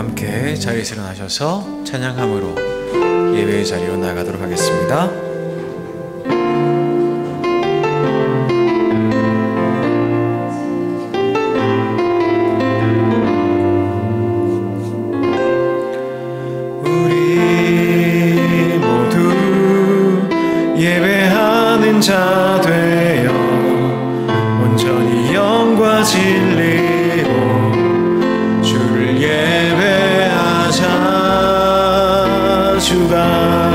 함께 자리에서 일어나셔서 찬양함으로 예배의 자리로 나가도록 하겠습니다. 우리 모두 예배하는 자 되어 온전히 영과 진리로 주를 예배하자. 주가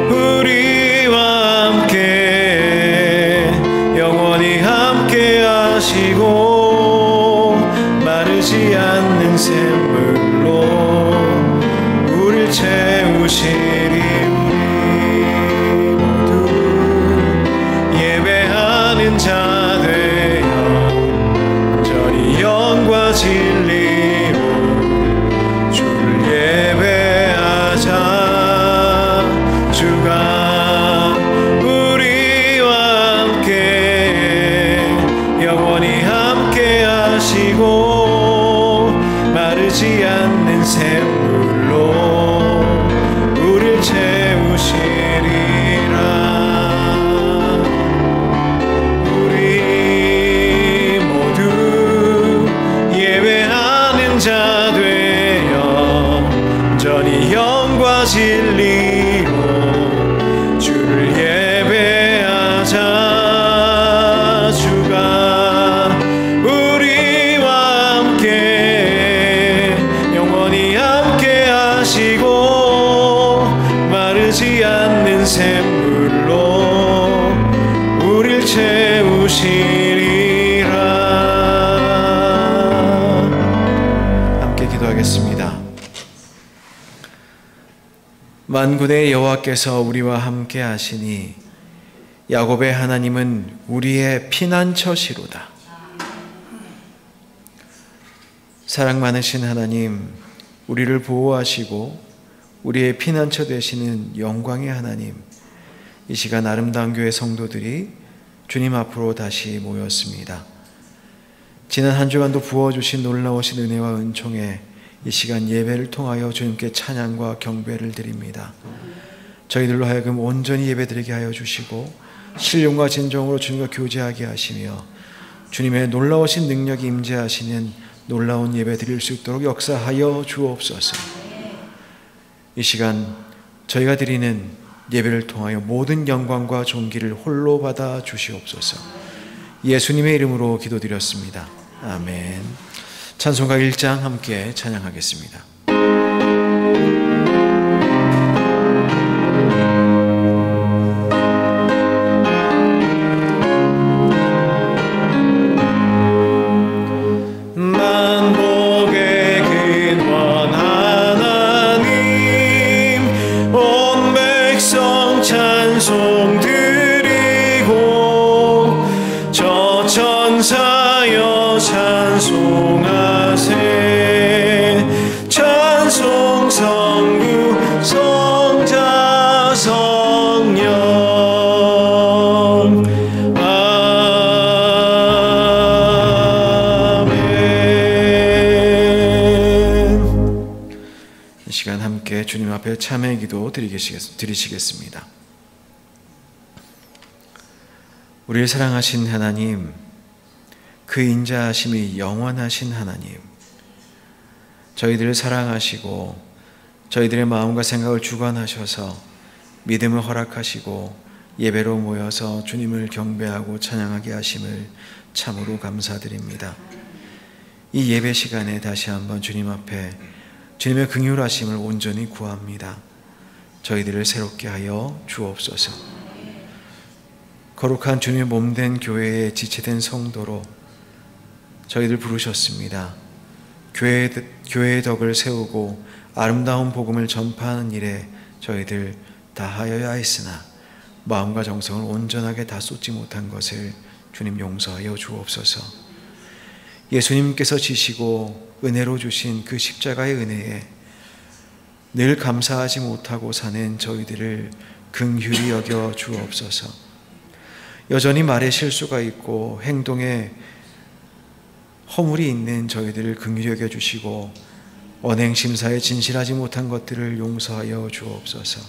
우리와 함께 영원히 함께 하시고 마르지 않는 샘물로 우릴 채우시리. 우리 모두 예배하는 자 되어 온전히 영과 진리로 주를 예배하자. 주가 우리와 함께 영원히 함께 하시고 마르지 않는 샘물로 우릴 채우시리라. 우리 모두 예배하는 자 되어 온전히 영과 진리로 주를 예배하자. 주가 우리와 함께 영원히 함께 하시고 마르지 않는 샘물로 우릴 채우시리라. 함께 기도하겠습니다. 만군의 여호와께서 우리와 함께 하시니 야곱의 하나님은 우리의 피난처시로다. 사랑 많으신 하나님, 우리를 보호하시고 우리의 피난처 되시는 영광의 하나님, 이 시간 아름다운 교회 성도들이 주님 앞으로 다시 모였습니다. 지난 한 주간도 부어주신 놀라우신 은혜와 은총에 이 시간 예배를 통하여 주님께 찬양과 경배를 드립니다. 저희들로 하여금 온전히 예배드리게 하여 주시고 신령과 진정으로 주님과 교제하게 하시며 주님의 놀라우신 능력이 임재하시는 놀라운 예배 드릴 수 있도록 역사하여 주옵소서. 이 시간 저희가 드리는 예배를 통하여 모든 영광과 존귀를 홀로 받아 주시옵소서. 예수님의 이름으로 기도드렸습니다. 아멘. 찬송가 1장 함께 찬양하겠습니다. 주님 앞에 참회 기도 드리시겠습니다. 우리를 사랑하신 하나님, 그 인자하심이 영원하신 하나님, 저희들을 사랑하시고 저희들의 마음과 생각을 주관하셔서 믿음을 허락하시고 예배로 모여서 주님을 경배하고 찬양하게 하심을 참으로 감사드립니다. 이 예배 시간에 다시 한번 주님 앞에 주님의 긍휼하심을 온전히 구합니다. 저희들을 새롭게 하여 주옵소서. 거룩한 주님의 몸된 교회에 지체된 성도로 저희들 부르셨습니다. 교회의 덕을 세우고 아름다운 복음을 전파하는 일에 저희들 다하여야 했으나 마음과 정성을 온전하게 다 쏟지 못한 것을 주님 용서하여 주옵소서. 예수님께서 지시고 은혜로 주신 그 십자가의 은혜에 늘 감사하지 못하고 사는 저희들을 긍휼히 여겨 주옵소서. 여전히 말에 실수가 있고 행동에 허물이 있는 저희들을 긍휼히 여겨 주시고 언행심사에 진실하지 못한 것들을 용서하여 주옵소서.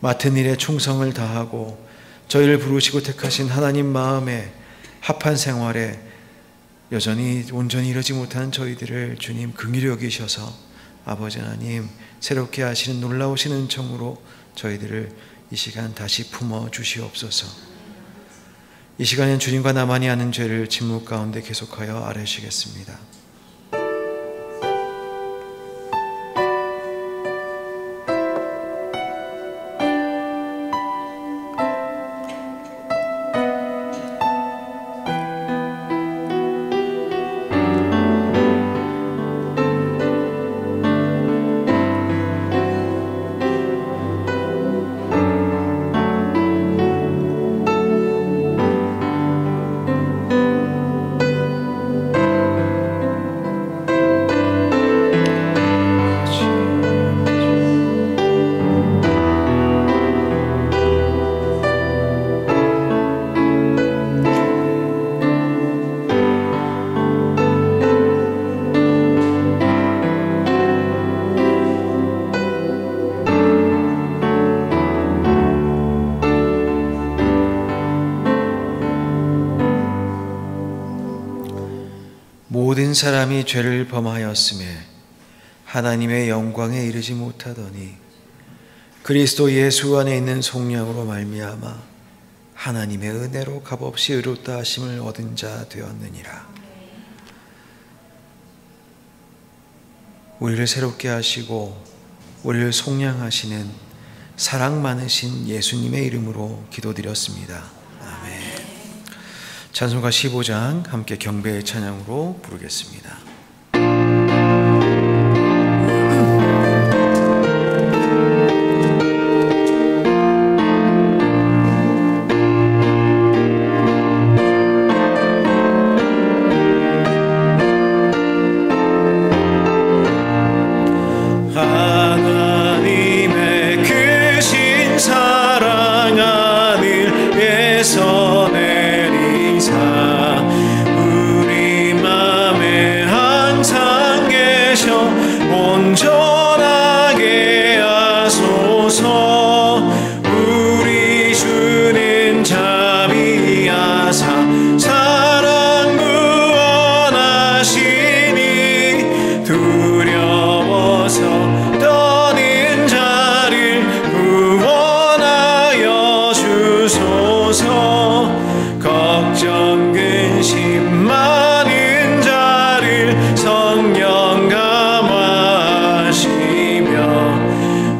맡은 일에 충성을 다하고 저희를 부르시고 택하신 하나님 마음에 합한 생활에 여전히 온전히 이르지 못한 저희들을 주님 긍휼히 여기셔서 아버지 하나님 새롭게 하시는 놀라우신 은총으로 저희들을 이 시간 다시 품어 주시옵소서. 이 시간엔 주님과 나만이 아는 죄를 침묵 가운데 계속하여 아뢰시겠습니다. 모든 사람이 죄를 범하였음에 하나님의 영광에 이르지 못하더니 그리스도 예수 안에 있는 속량으로 말미암아 하나님의 은혜로 값없이 의롭다 하심을 얻은 자 되었느니라. 우리를 새롭게 하시고 우리를 속량하시는 사랑 많으신 예수님의 이름으로 기도드렸습니다. 아멘. 찬송가 15장 함께 경배의 찬양으로 부르겠습니다. 하나님의 크신 사랑 하늘에서 내리사 우리 맘에 항상 계셔 온전하게 하소서. 우리 주는 자비하사 사랑 구원하시니 두려워서 떠는 자를 구원하여 주소서. 걱정 근심 많은 자를 성령 감화하시며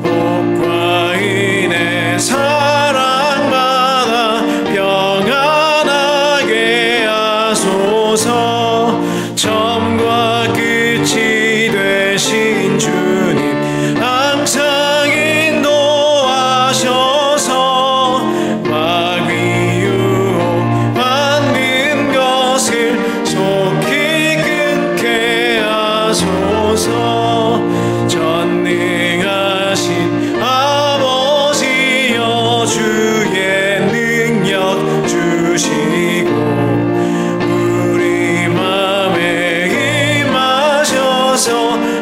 복과 은혜 사랑받아 평안하게 하소서. 처음과 끝이 되신 주님 항상 인도하셔서 마귀 유혹 받는 것을 속히 끊게 하소서. 전능하신 아버지여 주의 능력 주시고 우리 맘에 임하셔서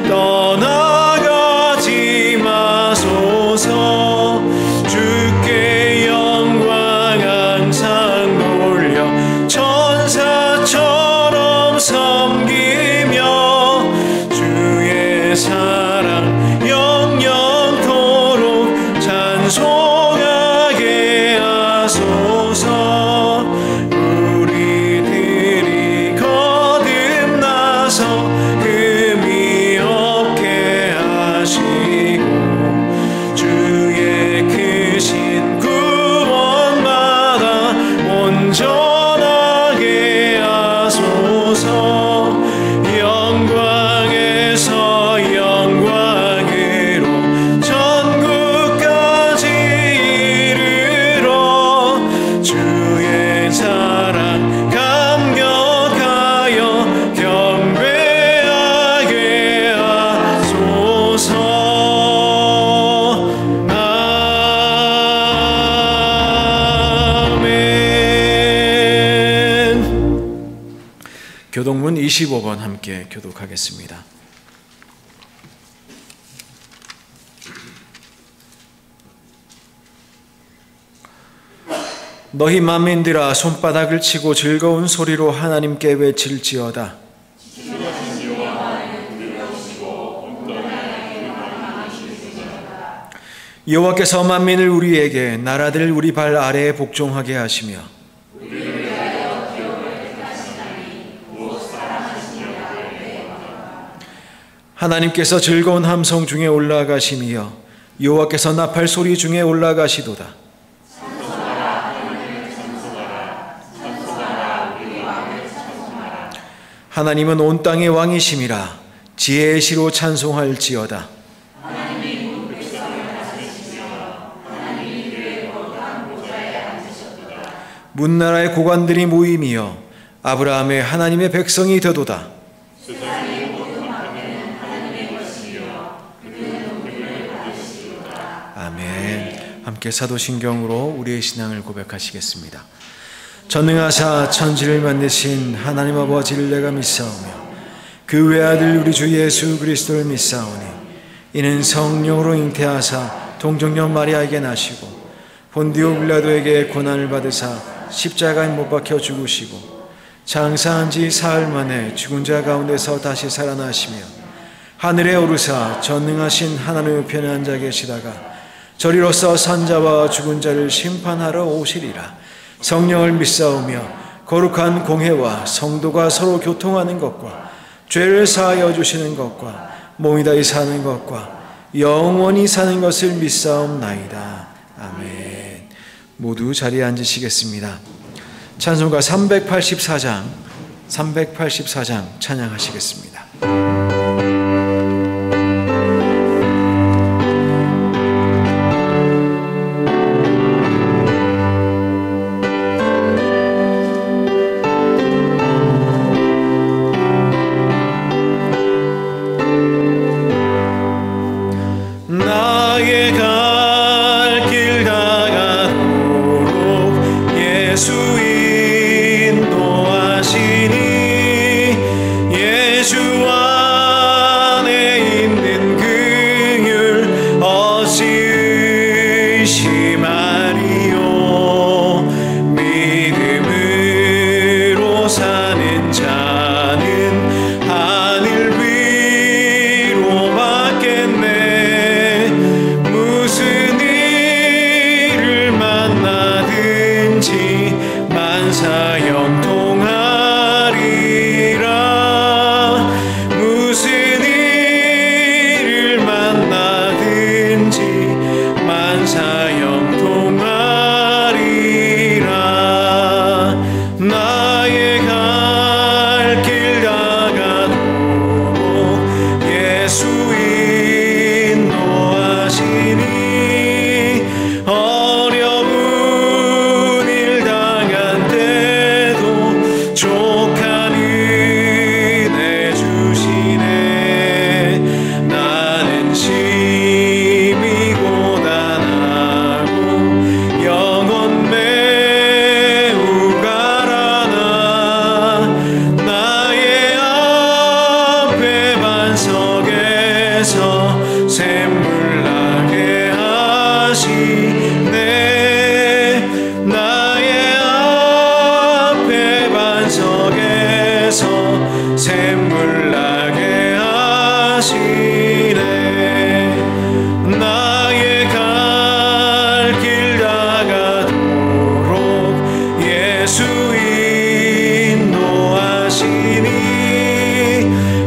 떠나가지 마소서. 주께 영광 항상 돌려 천사처럼 섬기며 주의 사랑 영영토록 찬송하게 하소서. 우리들이 거듭나서 금이 없게 하시고 주의 크신 구원받아 온전하게 하소서. 영광에서 영광으로 천국까지 이르러 주의 사랑 감격하여 경배하게 하소서. 아멘. 교동문 25번 함께 교독하겠습니다. 너희 만민들아 손바닥을 치고 즐거운 소리로 하나님께 외칠지어다. 여호와께서 만민을 우리에게, 나라들을 우리 발 아래에 복종하게 하시며 하나님께서 즐거운 함성 중에 올라가시며 여호와께서 나팔 소리 중에 올라가시도다. 하나님은 온 땅의 왕이심이라. 지혜의 시로 찬송할지어다. 문나라의 고관들이 모임이여 아브라함의 하나님의 백성이 되도다. 아멘. 함께 사도신경으로 우리의 신앙을 고백하시겠습니다. 전능하사 천지를 만드신 하나님 아버지를 내가 믿사오며 그 외아들 우리 주 예수 그리스도를 믿사오니 이는 성령으로 잉태하사 동정녀 마리아에게 나시고 본디오 빌라도에게 고난을 받으사 십자가에 못 박혀 죽으시고 장사한 지 사흘 만에 죽은 자 가운데서 다시 살아나시며 하늘에 오르사 전능하신 하나님 우편에 앉아 계시다가 저리로서 산자와 죽은 자를 심판하러 오시리라. 성령을 믿사오며 거룩한 공회와 성도가 서로 교통하는 것과 죄를 사하여 주시는 것과 몸이 다시 사는 것과 영원히 사는 것을 믿사옵나이다. 아멘. 모두 자리에 앉으시겠습니다. 찬송가 384장 찬양하시겠습니다.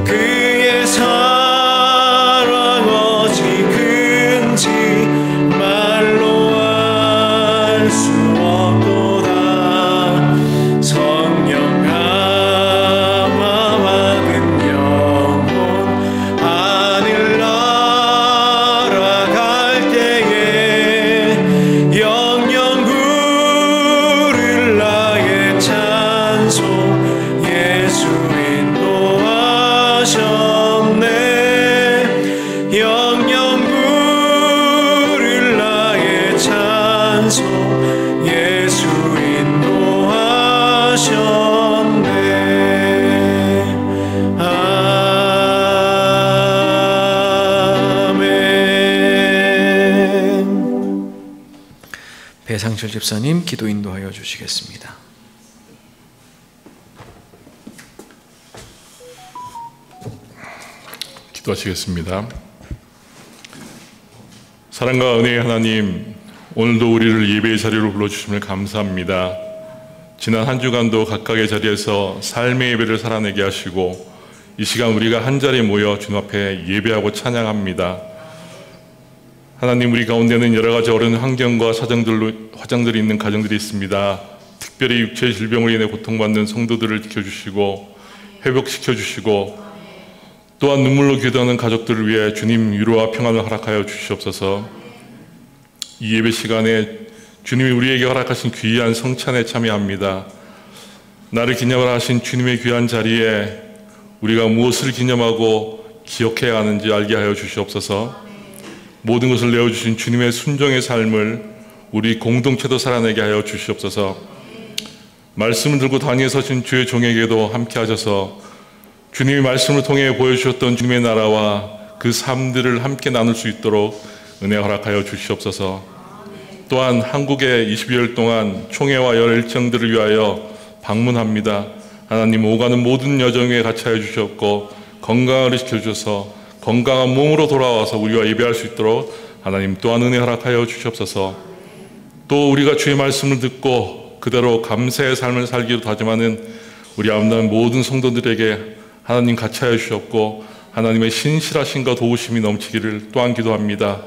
그의 사랑 배상철 집사님 기도 인도하여 주시겠습니다. 기도하시겠습니다. 사랑과 은혜의 하나님, 오늘도 우리를 예배의 자리로 불러주심을 감사합니다. 지난 한 주간도 각각의 자리에서 삶의 예배를 살아내게 하시고 이 시간 우리가 한 자리에 모여 주님 앞에 예배하고 찬양합니다. 하나님, 우리 가운데는 여러 가지 어려운 환경과 화장들이 있는 가정들이 있습니다. 특별히 육체의 질병으로 인해 고통받는 성도들을 지켜주시고 회복시켜주시고 또한 눈물로 기도하는 가족들을 위해 주님 위로와 평안을 허락하여 주시옵소서. 이 예배 시간에 주님이 우리에게 허락하신 귀한 성찬에 참여합니다. 나를 기념하라 하신 주님의 귀한 자리에 우리가 무엇을 기념하고 기억해야 하는지 알게 하여 주시옵소서. 모든 것을 내어주신 주님의 순종의 삶을 우리 공동체도 살아내게 하여 주시옵소서. 말씀을 들고 단위에 서신 주의 종에게도 함께 하셔서 주님의 말씀을 통해 보여주셨던 주님의 나라와 그 삶들을 함께 나눌 수 있도록 은혜 허락하여 주시옵소서. 또한 한국에 20여일 동안 총회와 여러 일정들을 위하여 방문합니다. 하나님, 오가는 모든 여정에 같이 하여 주셨고 건강을 지켜주셔서 건강한 몸으로 돌아와서 우리와 예배할 수 있도록 하나님 또한 은혜 허락하여 주시옵소서. 또 우리가 주의 말씀을 듣고 그대로 감사의 삶을 살기로 다짐하는 우리 아름다운 모든 성도들에게 하나님 같이 하여 주셨고 하나님의 신실하심과 도우심이 넘치기를 또한 기도합니다.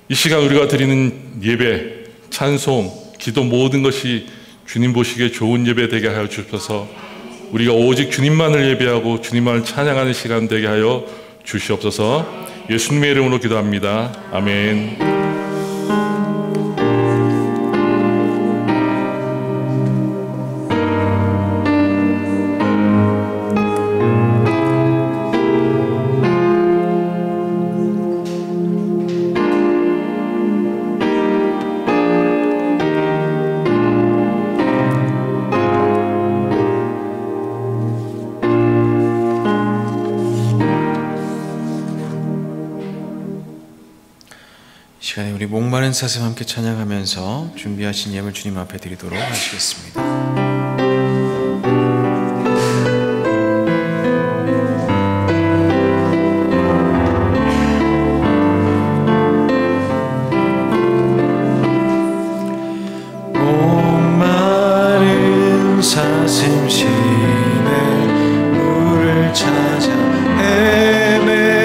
이 시간 우리가 드리는 예배, 찬송, 기도 모든 것이 주님 보시기에 좋은 예배 되게 하여 주셔서 우리가 오직 주님만을 예배하고 주님만을 찬양하는 시간 되게 하여 주시옵소서. 예수님의 이름으로 기도합니다. 아멘. 시간에 우리 목마른 사슴 함께 찬양하면서 준비하신 예물 주님 앞에 드리도록 하시겠습니다. 목마른 사슴 시내 물을 찾아 헤매이시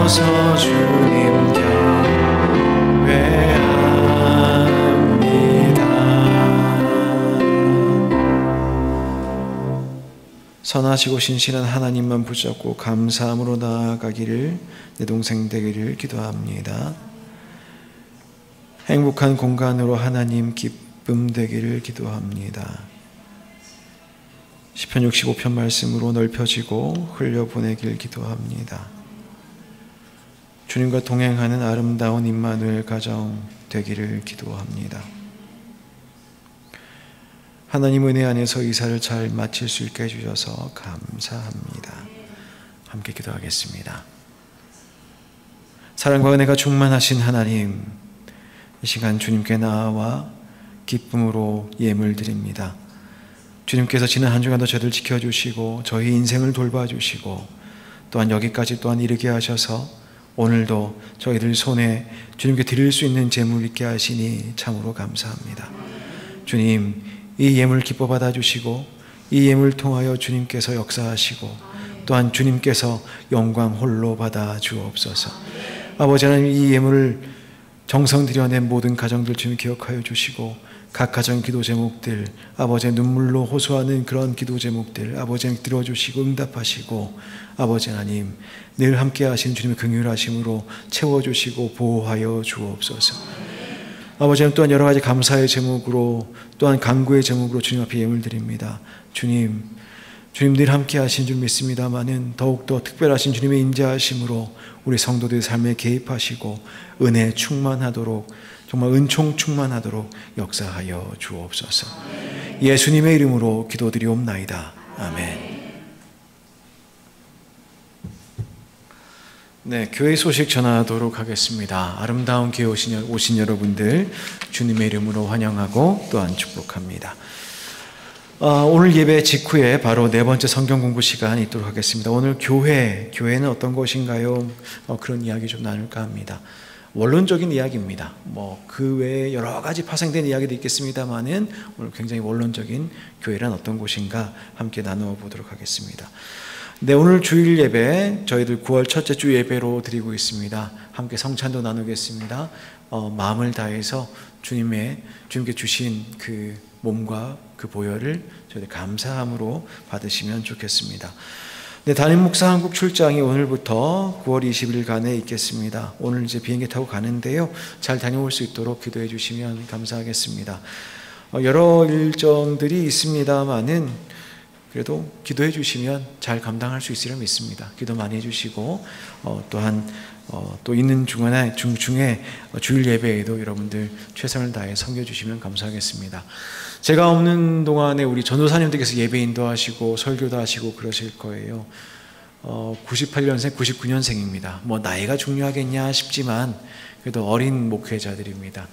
서서 주님 경배합니다. 선하시고 신실한 하나님만 붙잡고 감사함으로 나아가기를 내 동생 되기를 기도합니다. 행복한 공간으로 하나님 기쁨 되기를 기도합니다. 시편 65편 말씀으로 넓혀지고 흘려보내길 기도합니다. 주님과 동행하는 아름다운 임마누엘 가정 되기를 기도합니다. 하나님 은혜 안에서 이사를 잘 마칠 수 있게 해주셔서 감사합니다. 함께 기도하겠습니다. 사랑과 은혜가 충만하신 하나님, 이 시간 주님께 나아와 기쁨으로 예물 드립니다. 주님께서 지난 한 주간도 저희를 지켜주시고 저희 인생을 돌봐주시고 또한 여기까지 또한 이르게 하셔서 오늘도 저희들 손에 주님께 드릴 수 있는 재물 있게 하시니 참으로 감사합니다. 주님, 이 예물 기뻐 받아주시고 이 예물 통하여 주님께서 역사하시고 또한 주님께서 영광 홀로 받아 주옵소서. 아버지 하나님, 이 예물을 정성 들여낸 모든 가정들 주님 기억하여 주시고 각 가정 기도 제목들, 아버지의 눈물로 호소하는 그런 기도 제목들 아버지 하나님 들어주시고 응답하시고 아버지 하나님 늘 함께 하신 주님의 긍휼하심으로 채워주시고 보호하여 주옵소서. 아버지 하나님 또한 여러 가지 감사의 제목으로 또한 간구의 제목으로 주님 앞에 예물 드립니다. 주님 늘 함께 하신 줄 믿습니다마는 더욱더 특별하신 주님의 인자하심으로 우리 성도들의 삶에 개입하시고 은혜 충만하도록 정말 은총 충만하도록 역사하여 주옵소서. 예수님의 이름으로 기도드리옵나이다. 아멘. 네, 교회 소식 전하도록 하겠습니다. 아름다운 교회 오신 여러분들 주님의 이름으로 환영하고 또한 축복합니다. 오늘 예배 직후에 바로 네 번째 성경 공부 시간이 있도록 하겠습니다. 오늘 교회는 어떤 것인가요? 그런 이야기 좀 나눌까 합니다. 원론적인 이야기입니다. 그 외에 여러 가지 파생된 이야기도 있겠습니다만은 오늘 굉장히 원론적인 교회란 어떤 곳인가 함께 나누어 보도록 하겠습니다. 네, 오늘 주일 예배 저희들 9월 첫째 주 예배로 드리고 있습니다. 함께 성찬도 나누겠습니다. 마음을 다해서 주님께 주신 그 몸과 그 보혈을 저희들 감사함으로 받으시면 좋겠습니다. 네, 담임 목사 한국 출장이 오늘부터 9월 20일간에 있겠습니다. 오늘 이제 비행기 타고 가는데요. 잘 다녀올 수 있도록 기도해 주시면 감사하겠습니다. 여러 일정들이 있습니다만은 그래도 기도해 주시면 잘 감당할 수 있으리라 믿습니다. 기도 많이 해 주시고 또한 또 있는 중에 주일 예배에도 여러분들 최선을 다해 섬겨 주시면 감사하겠습니다. 제가 없는 동안에 우리 전도사님들께서 예배 인도하시고 설교도 하시고 그러실 거예요. 98년생, 99년생입니다. 나이가 중요하겠냐 싶지만 그래도 어린 목회자들입니다.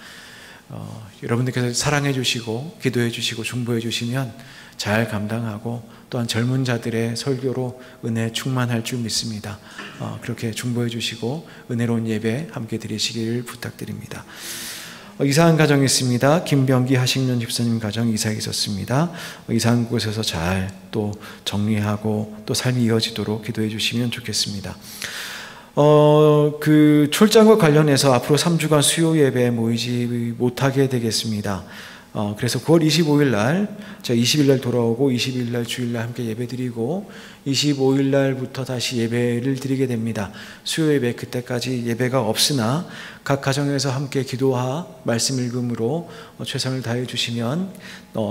여러분들께서 사랑해 주시고 기도해 주시고 중보해 주시면 잘 감당하고 또한 젊은 자들의 설교로 은혜 충만할 줄 믿습니다. 그렇게 중보해 주시고 은혜로운 예배 함께 드리시길 부탁드립니다. 이사한 가정이 있습니다. 김병기 하식년 집사님 가정 이사에 있었습니다. 이사한 곳에서 잘 또 정리하고 또 삶이 이어지도록 기도해 주시면 좋겠습니다. 그 출장과 관련해서 앞으로 3주간 수요 예배에 모이지 못하게 되겠습니다. 그래서 9월 25일 날 제가 20일 날 돌아오고 20일 날 주일 날 함께 예배 드리고 25일 날부터 다시 예배를 드리게 됩니다. 수요 예배 그때까지 예배가 없으나 각 가정에서 함께 기도와 말씀 읽음으로 최선을 다해 주시면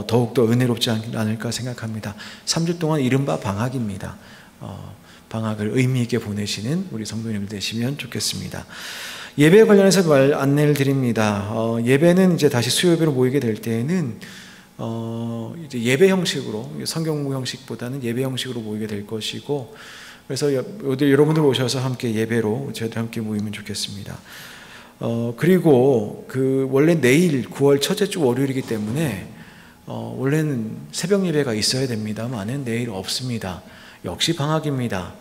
더욱더 은혜롭지 않을까 생각합니다. 3주 동안 이른바 방학입니다. 방학을 의미 있게 보내시는 우리 성도님들 되시면 좋겠습니다. 예배 관련해서 안내를 드립니다. 예배는 이제 다시 수요 예배로 모이게 될 때에는 이제 예배 형식으로 성경 공부 형식보다는 예배 형식으로 모이게 될 것이고 그래서 여러분들 오셔서 함께 예배로 저희들 함께 모이면 좋겠습니다. 그리고 원래 내일 9월 첫째 주 월요일이기 때문에 원래는 새벽 예배가 있어야 됩니다만은 내일 없습니다. 역시 방학입니다.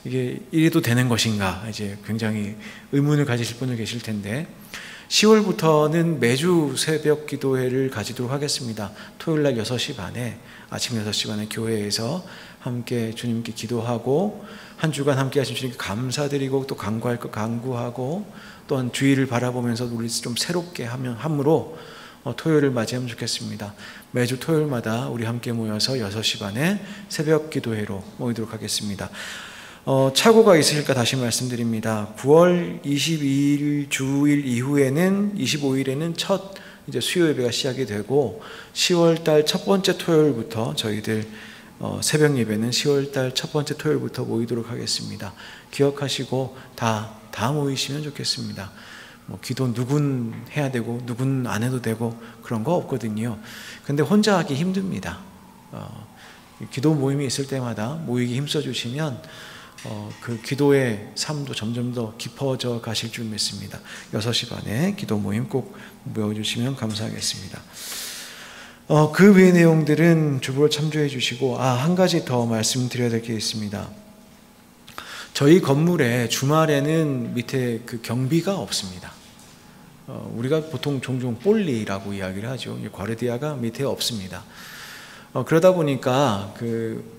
이게 이래도 되는 것인가 이제 굉장히 의문을 가지실 분들 계실 텐데 10월부터는 매주 새벽 기도회를 가지도록 하겠습니다. 토요일 날 6시 반에 아침 6시 반에 교회에서 함께 주님께 기도하고 한 주간 함께 하신 주님께 감사드리고 또 간구할 것 간구하고 또한 주일을 바라보면서 우리 좀 새롭게 함으로 토요일을 맞이하면 좋겠습니다. 매주 토요일마다 우리 함께 모여서 6시 반에 새벽 기도회로 모이도록 하겠습니다. 착오가 있으실까 다시 말씀드립니다. 9월 22일 주일 이후에는 25일에는 첫 이제 수요 예배가 시작이 되고 10월 달 첫 번째 토요일부터 저희들 새벽 예배는 10월달 첫 번째 토요일부터 모이도록 하겠습니다. 기억하시고 다 모이시면 좋겠습니다. 기도 누군 해야 되고 누군 안 해도 되고 그런 거 없거든요. 근데 혼자 하기 힘듭니다. 기도 모임이 있을 때마다 모이기 힘써 주시면 그 기도의 삶도 점점 더 깊어져 가실 줄 믿습니다. 6시 반에 기도 모임 꼭 모여주시면 감사하겠습니다. 그 외의 내용들은 주보를 참조해 주시고, 한 가지 더 말씀드려야 될 게 있습니다. 저희 건물에 주말에는 밑에 그 경비가 없습니다. 우리가 보통 종종 볼리라고 이야기를 하죠. 과르디아가 밑에 없습니다. 그러다 보니까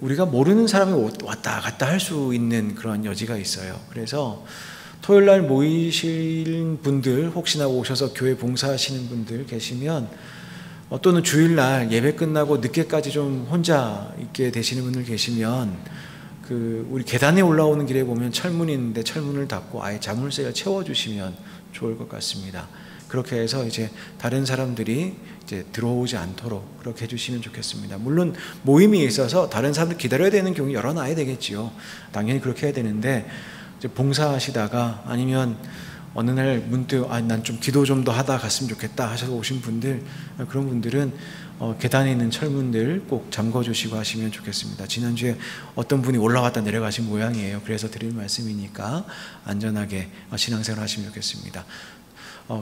우리가 모르는 사람이 왔다 갔다 할 수 있는 그런 여지가 있어요. 그래서 토요일 날 모이실 분들, 혹시나 오셔서 교회 봉사하시는 분들 계시면, 또는 주일날 예배 끝나고 늦게까지 좀 혼자 있게 되시는 분들 계시면, 우리 계단에 올라오는 길에 보면 철문이 있는데 철문을 닫고 아예 자물쇠를 채워주시면 좋을 것 같습니다. 그렇게 해서 이제 다른 사람들이 이제 들어오지 않도록 그렇게 해주시면 좋겠습니다. 물론 모임이 있어서 다른 사람들 기다려야 되는 경우 열어놔야 되겠지요. 당연히 그렇게 해야 되는데, 이제 봉사하시다가 아니면 어느 날 문득 난 좀 기도 좀 더 하다 갔으면 좋겠다 하셔서 오신 분들, 그런 분들은 계단에 있는 철문들 꼭 잠궈 주시고 하시면 좋겠습니다. 지난주에 어떤 분이 올라갔다 내려가신 모양이에요. 그래서 드릴 말씀이니까 안전하게 신앙생활 하시면 좋겠습니다.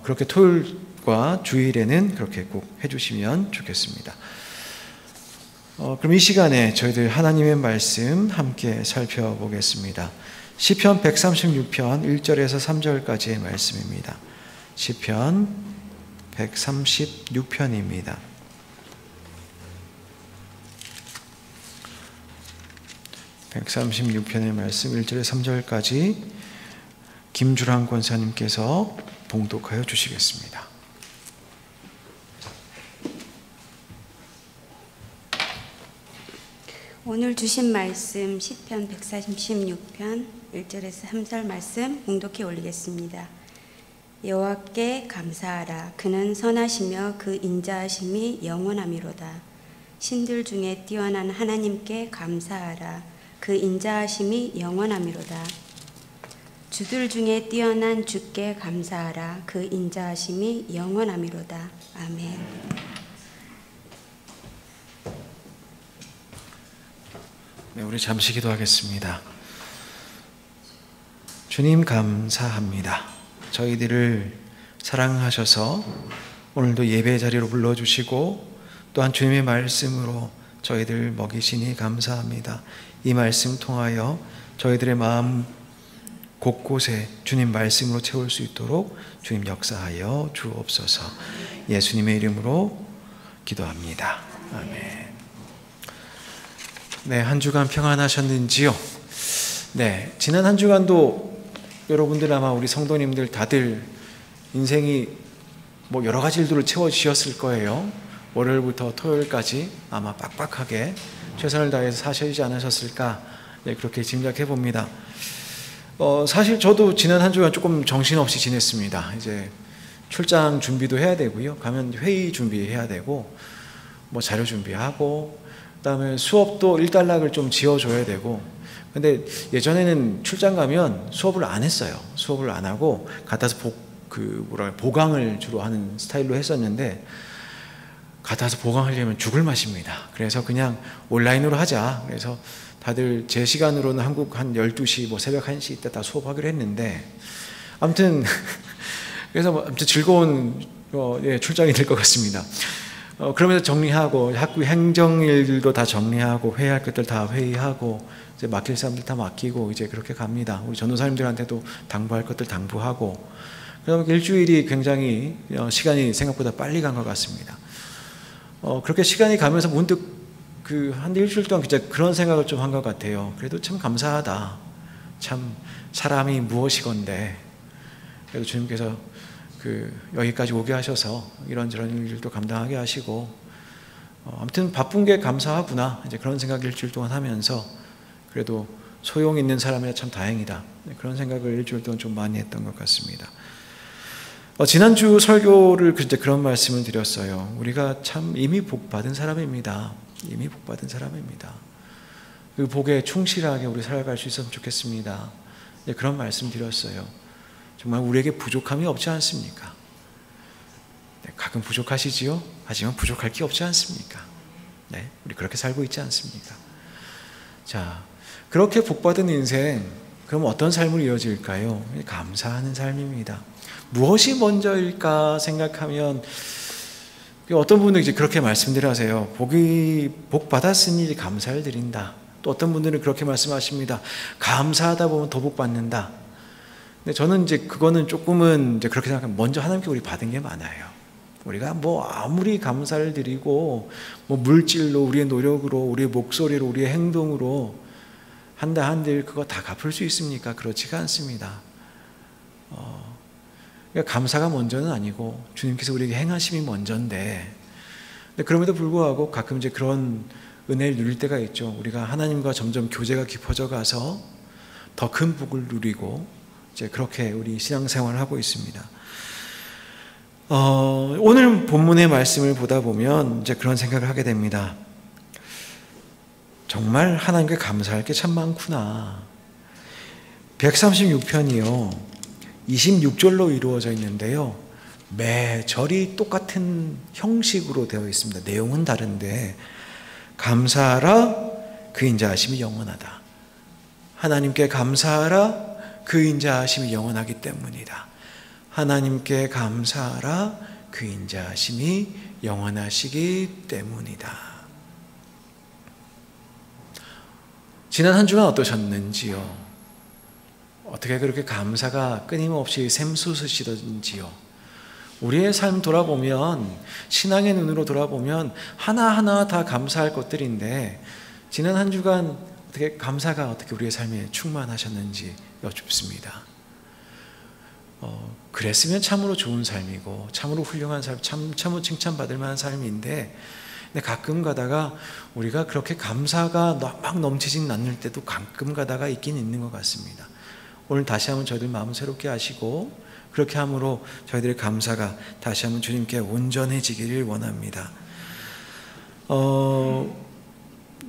그렇게 토요일과 주일에는 그렇게 꼭 해주시면 좋겠습니다. 그럼 이 시간에 저희들 하나님의 말씀 함께 살펴보겠습니다. 시편 136편 1절에서 3절까지의 말씀입니다. 시편 136편입니다. 136편의 말씀 1절에서 3절까지 김주랑 권사님께서 봉독하여 주시겠습니다. 오늘 주신 말씀 시편 136편 1절에서 3절 말씀 봉독해 올리겠습니다. 여호와께 감사하라. 그는 선하시며 그 인자하심이 영원하미로다. 신들 중에 뛰어난 하나님께 감사하라. 그 인자하심이 영원하미로다. 주들 중에 뛰어난 주께 감사하라. 그 인자하심이 영원하미로다. 아멘. 네, 우리 잠시 기도하겠습니다. 주님 감사합니다. 저희들을 사랑하셔서 오늘도 예배 자리로 불러주시고 또한 주님의 말씀으로 저희들 먹이시니 감사합니다. 이 말씀 통하여 저희들의 마음 곳곳에 주님 말씀으로 채울 수 있도록 주님 역사하여 주옵소서. 예수님의 이름으로 기도합니다. 아멘. 네, 한 주간 평안하셨는지요? 네, 지난 한 주간도 여러분들 아마 우리 성도님들 다들 인생이 여러 가지 일들을 채워주셨을 거예요. 월요일부터 토요일까지 아마 빡빡하게 최선을 다해서 사시지 않으셨을까, 네, 그렇게 짐작해 봅니다. 사실 저도 지난 한 주간 조금 정신없이 지냈습니다. 이제 출장 준비도 해야 되고요. 가면 회의 준비해야 되고, 자료 준비하고, 그다음에 수업도 일단락을 좀 지어줘야 되고. 근데 예전에는 출장 가면 수업을 안 했어요. 수업을 안 하고 갖다서 보강을 주로 하는 스타일로 했었는데, 갖다서 보강하려면 죽을 맛입니다. 그래서 그냥 온라인으로 하자. 그래서 다들 제 시간으로는 한국 한 12시, 새벽 1시 이때 다 수업하기로 했는데, 아무튼 그래서 아무튼 즐거운 출장이 될 것 같습니다. 그러면서 정리하고 학교 행정일도 다 정리하고 회의할 것들 다 회의하고 이제 맡길 사람들 다 맡기고 이제 그렇게 갑니다. 우리 전도사님들한테도 당부할 것들 당부하고, 그럼 일주일이 굉장히 시간이 생각보다 빨리 간 것 같습니다. 그렇게 시간이 가면서 문득 한 일주일 동안 진짜 그런 생각을 좀 한 것 같아요. 그래도 참 감사하다. 참 사람이 무엇이건데 그래도 주님께서 여기까지 오게 하셔서 이런저런 일도 감당하게 하시고, 아무튼 바쁜 게 감사하구나, 이제 그런 생각을 일주일 동안 하면서 그래도 소용 있는 사람이라 참 다행이다, 그런 생각을 일주일 동안 좀 많이 했던 것 같습니다. 지난주 설교를 그런 말씀을 드렸어요. 우리가 참 이미 복 받은 사람입니다. 이미 복 받은 사람입니다. 그 복에 충실하게 우리 살아갈 수 있었으면 좋겠습니다. 네, 그런 말씀 드렸어요. 정말 우리에게 부족함이 없지 않습니까? 네, 가끔 부족하시지요? 하지만 부족할 게 없지 않습니까? 네, 우리 그렇게 살고 있지 않습니까? 자, 그렇게 복받은 인생, 그럼 어떤 삶으로 이어질까요? 감사하는 삶입니다. 무엇이 먼저일까 생각하면 어떤 분들은 이제 그렇게 말씀들 하세요. 복 받았으니 감사를 드린다. 또 어떤 분들은 그렇게 말씀하십니다. 감사하다 보면 더 복 받는다. 근데 저는 이제 그거는 조금은 이제 그렇게 생각하면 먼저 하나님께 우리 받은 게 많아요. 우리가 뭐 아무리 감사를 드리고 뭐 물질로, 우리의 노력으로, 우리의 목소리로, 우리의 행동으로 한다 한들 그거 다 갚을 수 있습니까? 그렇지가 않습니다. 그러니까 감사가 먼저는 아니고 주님께서 우리에게 행하심이 먼저인데, 근데 그럼에도 불구하고 가끔 이제 그런 은혜를 누릴 때가 있죠. 우리가 하나님과 점점 교제가 깊어져 가서 더 큰 복을 누리고 이제 그렇게 우리 신앙생활을 하고 있습니다. 오늘 본문의 말씀을 보다 보면 이제 그런 생각을 하게 됩니다. 정말 하나님께 감사할 게 참 많구나. 136편이요. 26절로 이루어져 있는데요. 매 절이 똑같은 형식으로 되어 있습니다. 내용은 다른데 감사하라 그 인자하심이 영원하다. 하나님께 감사하라 그 인자하심이 영원하기 때문이다. 하나님께 감사하라 그 인자하심이 영원하시기 때문이다. 지난 한 주간 어떠셨는지요? 어떻게 그렇게 감사가 끊임없이 샘솟으시던지요? 우리의 삶 돌아보면, 신앙의 눈으로 돌아보면 하나하나 다 감사할 것들인데 지난 한 주간 어떻게 감사가 어떻게 우리의 삶에 충만하셨는지 여쭙습니다. 그랬으면 참으로 좋은 삶이고 참으로 훌륭한 삶, 참으로 칭찬받을 만한 삶인데, 근데 가끔 가다가 우리가 그렇게 감사가 막 넘치진 않을 때도 가끔 가다가 있긴 있는 것 같습니다. 오늘 다시 한번 저희들 마음 새롭게 하시고 그렇게 함으로 저희들의 감사가 다시 한번 주님께 온전해지기를 원합니다.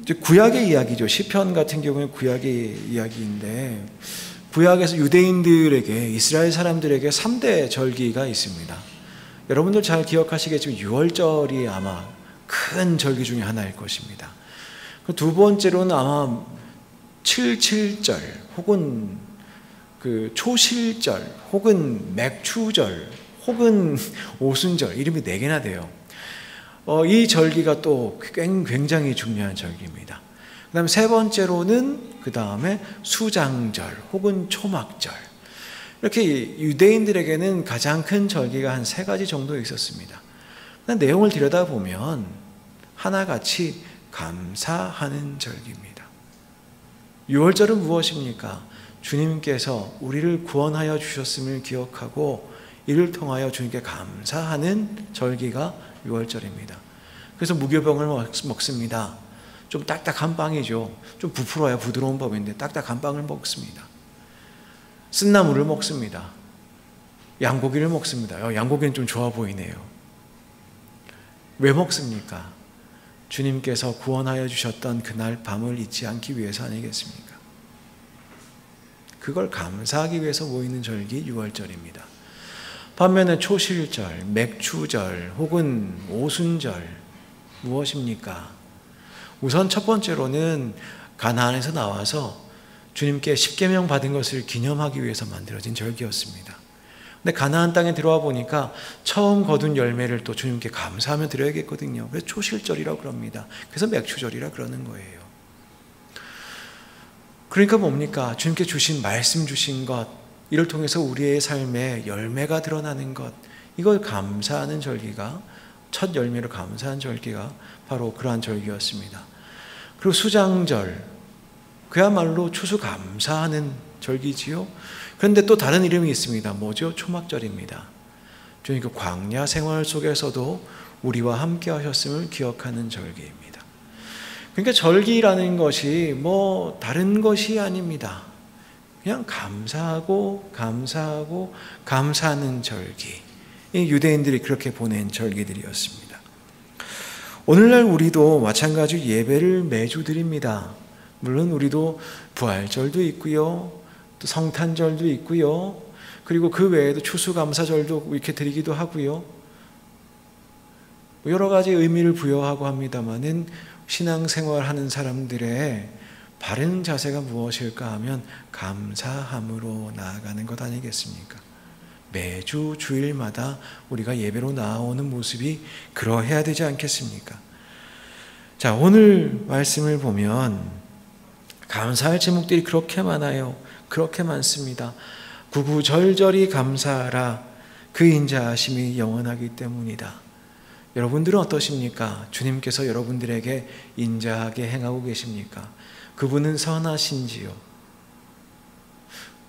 이제 구약의 이야기죠. 시편 같은 경우는 구약의 이야기인데, 구약에서 유대인들에게, 이스라엘 사람들에게 3대 절기가 있습니다. 여러분들 잘 기억하시겠지만 6월절이 아마 큰 절기 중에 하나일 것입니다. 두 번째로는 아마 77절 혹은 그 초실절 혹은 맥추절 혹은 오순절, 이름이 4개나 돼요. 이 절기가 또 굉장히 중요한 절기입니다. 그 다음에 세 번째로는 그 다음에 수장절 혹은 초막절. 이렇게 유대인들에게는 가장 큰 절기가 한 3가지 정도 있었습니다. 내용을 들여다보면 하나같이 감사하는 절기입니다. 6월절은 무엇입니까? 주님께서 우리를 구원하여 주셨음을 기억하고 이를 통하여 주님께 감사하는 절기가 6월절입니다. 그래서 무교병을 먹습니다. 좀 딱딱한 빵이죠. 좀 부풀어야 부드러운 법인데 딱딱한 빵을 먹습니다. 쓴나물을 먹습니다. 양고기를 먹습니다. 양고기는 좀 좋아 보이네요. 왜 먹습니까? 주님께서 구원하여 주셨던 그날 밤을 잊지 않기 위해서 아니겠습니까? 그걸 감사하기 위해서 모이는 절기 6월절입니다. 반면에 초실절, 맥추절 혹은 오순절 무엇입니까? 우선 첫 번째로는 가나안에서 나와서 주님께 십계명 받은 것을 기념하기 위해서 만들어진 절기였습니다. 근데 가나안 땅에 들어와 보니까 처음 거둔 열매를 또 주님께 감사하며 드려야겠거든요. 그래서 초실절이라고 그럽니다. 그래서 맥추절이라 그러는 거예요. 그러니까 뭡니까? 주님께 주신 말씀 주신 것, 이를 통해서 우리의 삶에 열매가 드러나는 것, 이걸 감사하는 절기가, 첫 열매로 감사한 절기가 바로 그러한 절기였습니다. 그리고 수장절, 그야말로 추수감사하는 절기지요. 그런데 또 다른 이름이 있습니다. 뭐죠? 초막절입니다. 주님 그 광야 생활 속에서도 우리와 함께 하셨음을 기억하는 절기입니다. 그러니까 절기라는 것이 뭐 다른 것이 아닙니다. 그냥 감사하고 감사하는 절기. 이 유대인들이 그렇게 보낸 절기들이었습니다. 오늘날 우리도 마찬가지로 예배를 매주 드립니다. 물론 우리도 부활절도 있고요, 또 성탄절도 있고요, 그리고 그 외에도 추수감사절도 이렇게 드리기도 하고요. 여러 가지 의미를 부여하고 합니다마는 신앙생활하는 사람들의 바른 자세가 무엇일까 하면 감사함으로 나아가는 것 아니겠습니까? 매주 주일마다 우리가 예배로 나오는 모습이 그러해야 되지 않겠습니까? 자, 오늘 말씀을 보면 감사할 제목들이 그렇게 많아요. 그렇게 많습니다. 구구절절히 감사하라. 그 인자하심이 영원하기 때문이다. 여러분들은 어떠십니까? 주님께서 여러분들에게 인자하게 행하고 계십니까? 그분은 선하신지요?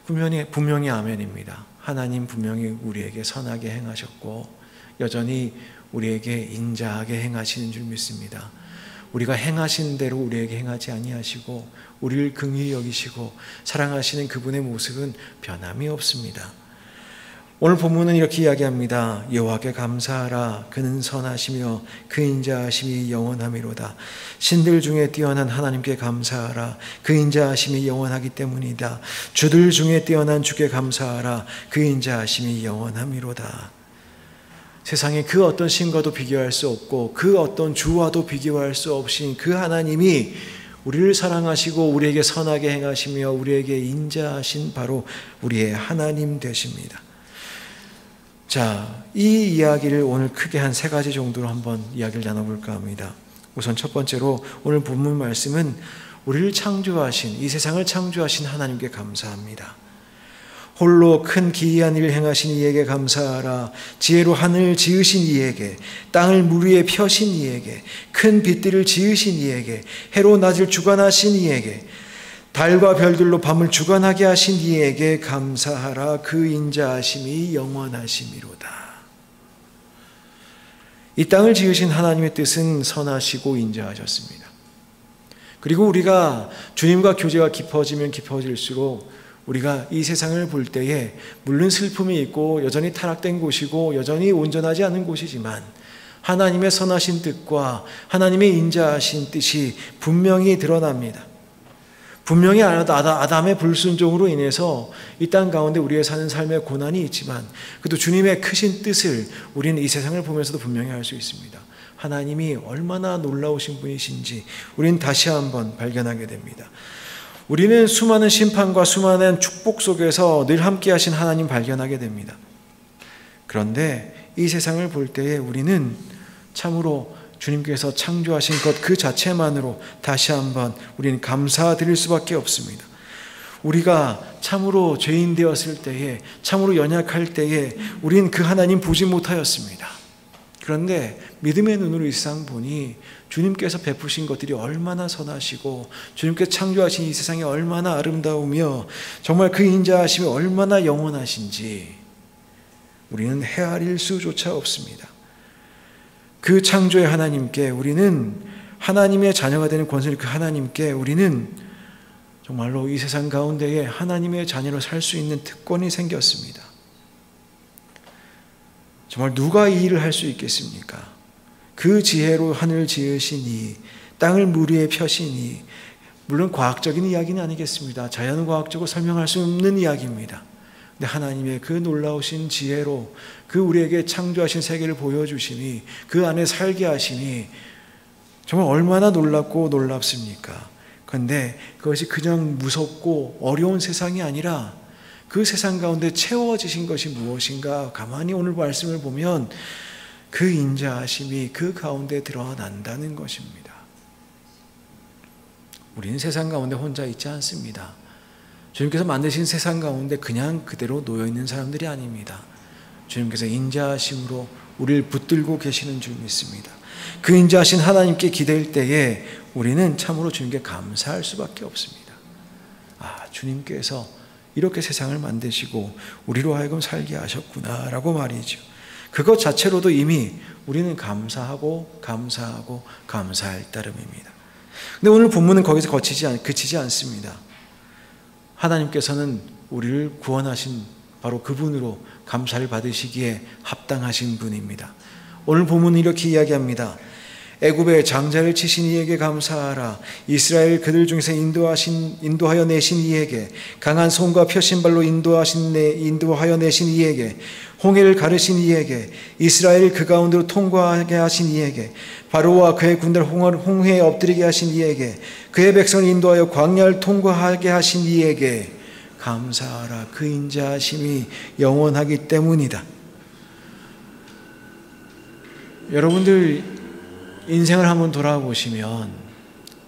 분명히 아멘입니다. 하나님 분명히 우리에게 선하게 행하셨고 여전히 우리에게 인자하게 행하시는 줄 믿습니다. 우리가 행하신 대로 우리에게 행하지 아니하시고 우리를 긍휼히 여기시고 사랑하시는 그분의 모습은 변함이 없습니다. 오늘 본문은 이렇게 이야기합니다. 여호와께 감사하라. 그는 선하시며 그 인자하심이 영원하미로다. 신들 중에 뛰어난 하나님께 감사하라. 그 인자하심이 영원하기 때문이다. 주들 중에 뛰어난 주께 감사하라. 그 인자하심이 영원하미로다. 세상에 그 어떤 신과도 비교할 수 없고 그 어떤 주와도 비교할 수 없인 그 하나님이 우리를 사랑하시고 우리에게 선하게 행하시며 우리에게 인자하신 바로 우리의 하나님 되십니다. 자, 이 이야기를 오늘 크게 한 3가지 정도로 한번 이야기를 나눠볼까 합니다. 우선 첫 번째로 오늘 본문 말씀은 우리를 창조하신, 이 세상을 창조하신 하나님께 감사합니다. 홀로 큰 기이한 일을 행하신 이에게 감사하라. 지혜로 하늘을 지으신 이에게, 땅을 물 위에 펴신 이에게, 큰 빛들을 지으신 이에게, 해로 낮을 주관하신 이에게, 달과 별들로 밤을 주관하게 하신 이에게 감사하라. 그 인자하심이 영원하심이로다. 이 땅을 지으신 하나님의 뜻은 선하시고 인자하셨습니다. 그리고 우리가 주님과 교제가 깊어지면 깊어질수록 우리가 이 세상을 볼 때에 물론 슬픔이 있고 여전히 타락된 곳이고 여전히 온전하지 않은 곳이지만 하나님의 선하신 뜻과 하나님의 인자하신 뜻이 분명히 드러납니다. 분명히 아담의 불순종으로 인해서 이 땅 가운데 우리의 사는 삶의 고난이 있지만 그래도 주님의 크신 뜻을 우리는 이 세상을 보면서도 분명히 알 수 있습니다. 하나님이 얼마나 놀라우신 분이신지 우리는 다시 한번 발견하게 됩니다. 우리는 수많은 심판과 수많은 축복 속에서 늘 함께 하신 하나님 발견하게 됩니다. 그런데 이 세상을 볼 때에 우리는 참으로 주님께서 창조하신 것 그 자체만으로 다시 한번 우리는 감사드릴 수밖에 없습니다. 우리가 참으로 죄인 되었을 때에, 참으로 연약할 때에 우리는 그 하나님 보지 못하였습니다. 그런데 믿음의 눈으로 이 세상 보니 주님께서 베푸신 것들이 얼마나 선하시고 주님께서 창조하신 이 세상이 얼마나 아름다우며 정말 그 인자하심이 얼마나 영원하신지 우리는 헤아릴 수조차 없습니다. 그 창조의 하나님께 우리는 하나님의 자녀가 되는 권세를 그 하나님께 우리는 정말로 이 세상 가운데에 하나님의 자녀로 살 수 있는 특권이 생겼습니다. 정말 누가 이 일을 할 수 있겠습니까? 그 지혜로 하늘을 지으시니 땅을 물 위에 펴시니 물론 과학적인 이야기는 아니겠습니다. 자연과학적으로 설명할 수 없는 이야기입니다. 근데 하나님의 그 놀라우신 지혜로 그 우리에게 창조하신 세계를 보여주시니 그 안에 살게 하시니 정말 얼마나 놀랍고 놀랍습니까? 그런데 그것이 그냥 무섭고 어려운 세상이 아니라 그 세상 가운데 채워지신 것이 무엇인가 가만히 오늘 말씀을 보면 그 인자하심이 그 가운데 드러난다는 것입니다. 우리는 세상 가운데 혼자 있지 않습니다. 주님께서 만드신 세상 가운데 그냥 그대로 놓여있는 사람들이 아닙니다. 주님께서 인자하심으로 우리를 붙들고 계시는 줄 믿습니다. 그 인자하신 하나님께 기댈 때에 우리는 참으로 주님께 감사할 수밖에 없습니다. 주님께서 이렇게 세상을 만드시고 우리로 하여금 살게 하셨구나 라고 말이죠. 그것 자체로도 이미 우리는 감사하고 감사할 따름입니다. 근데 오늘 본문은 거기서 그치지 않습니다. 하나님께서는 우리를 구원하신 바로 그분으로 감사를 받으시기에 합당하신 분입니다. 오늘 본문은 이렇게 이야기합니다. 애굽의 장자를 치신 이에게 감사하라. 이스라엘 그들 중에서 인도하여 내신 이에게, 강한 손과 펴신 발로 인도하여 내신 이에게, 홍해를 가르신 이에게, 이스라엘 그 가운데로 통과하게 하신 이에게, 바로와 그의 군대를 홍해에 엎드리게 하신 이에게, 그의 백성을 인도하여 광야를 통과하게 하신 이에게 감사하라. 그 인자하심이 영원하기 때문이다. 여러분들 인생을 한번 돌아보시면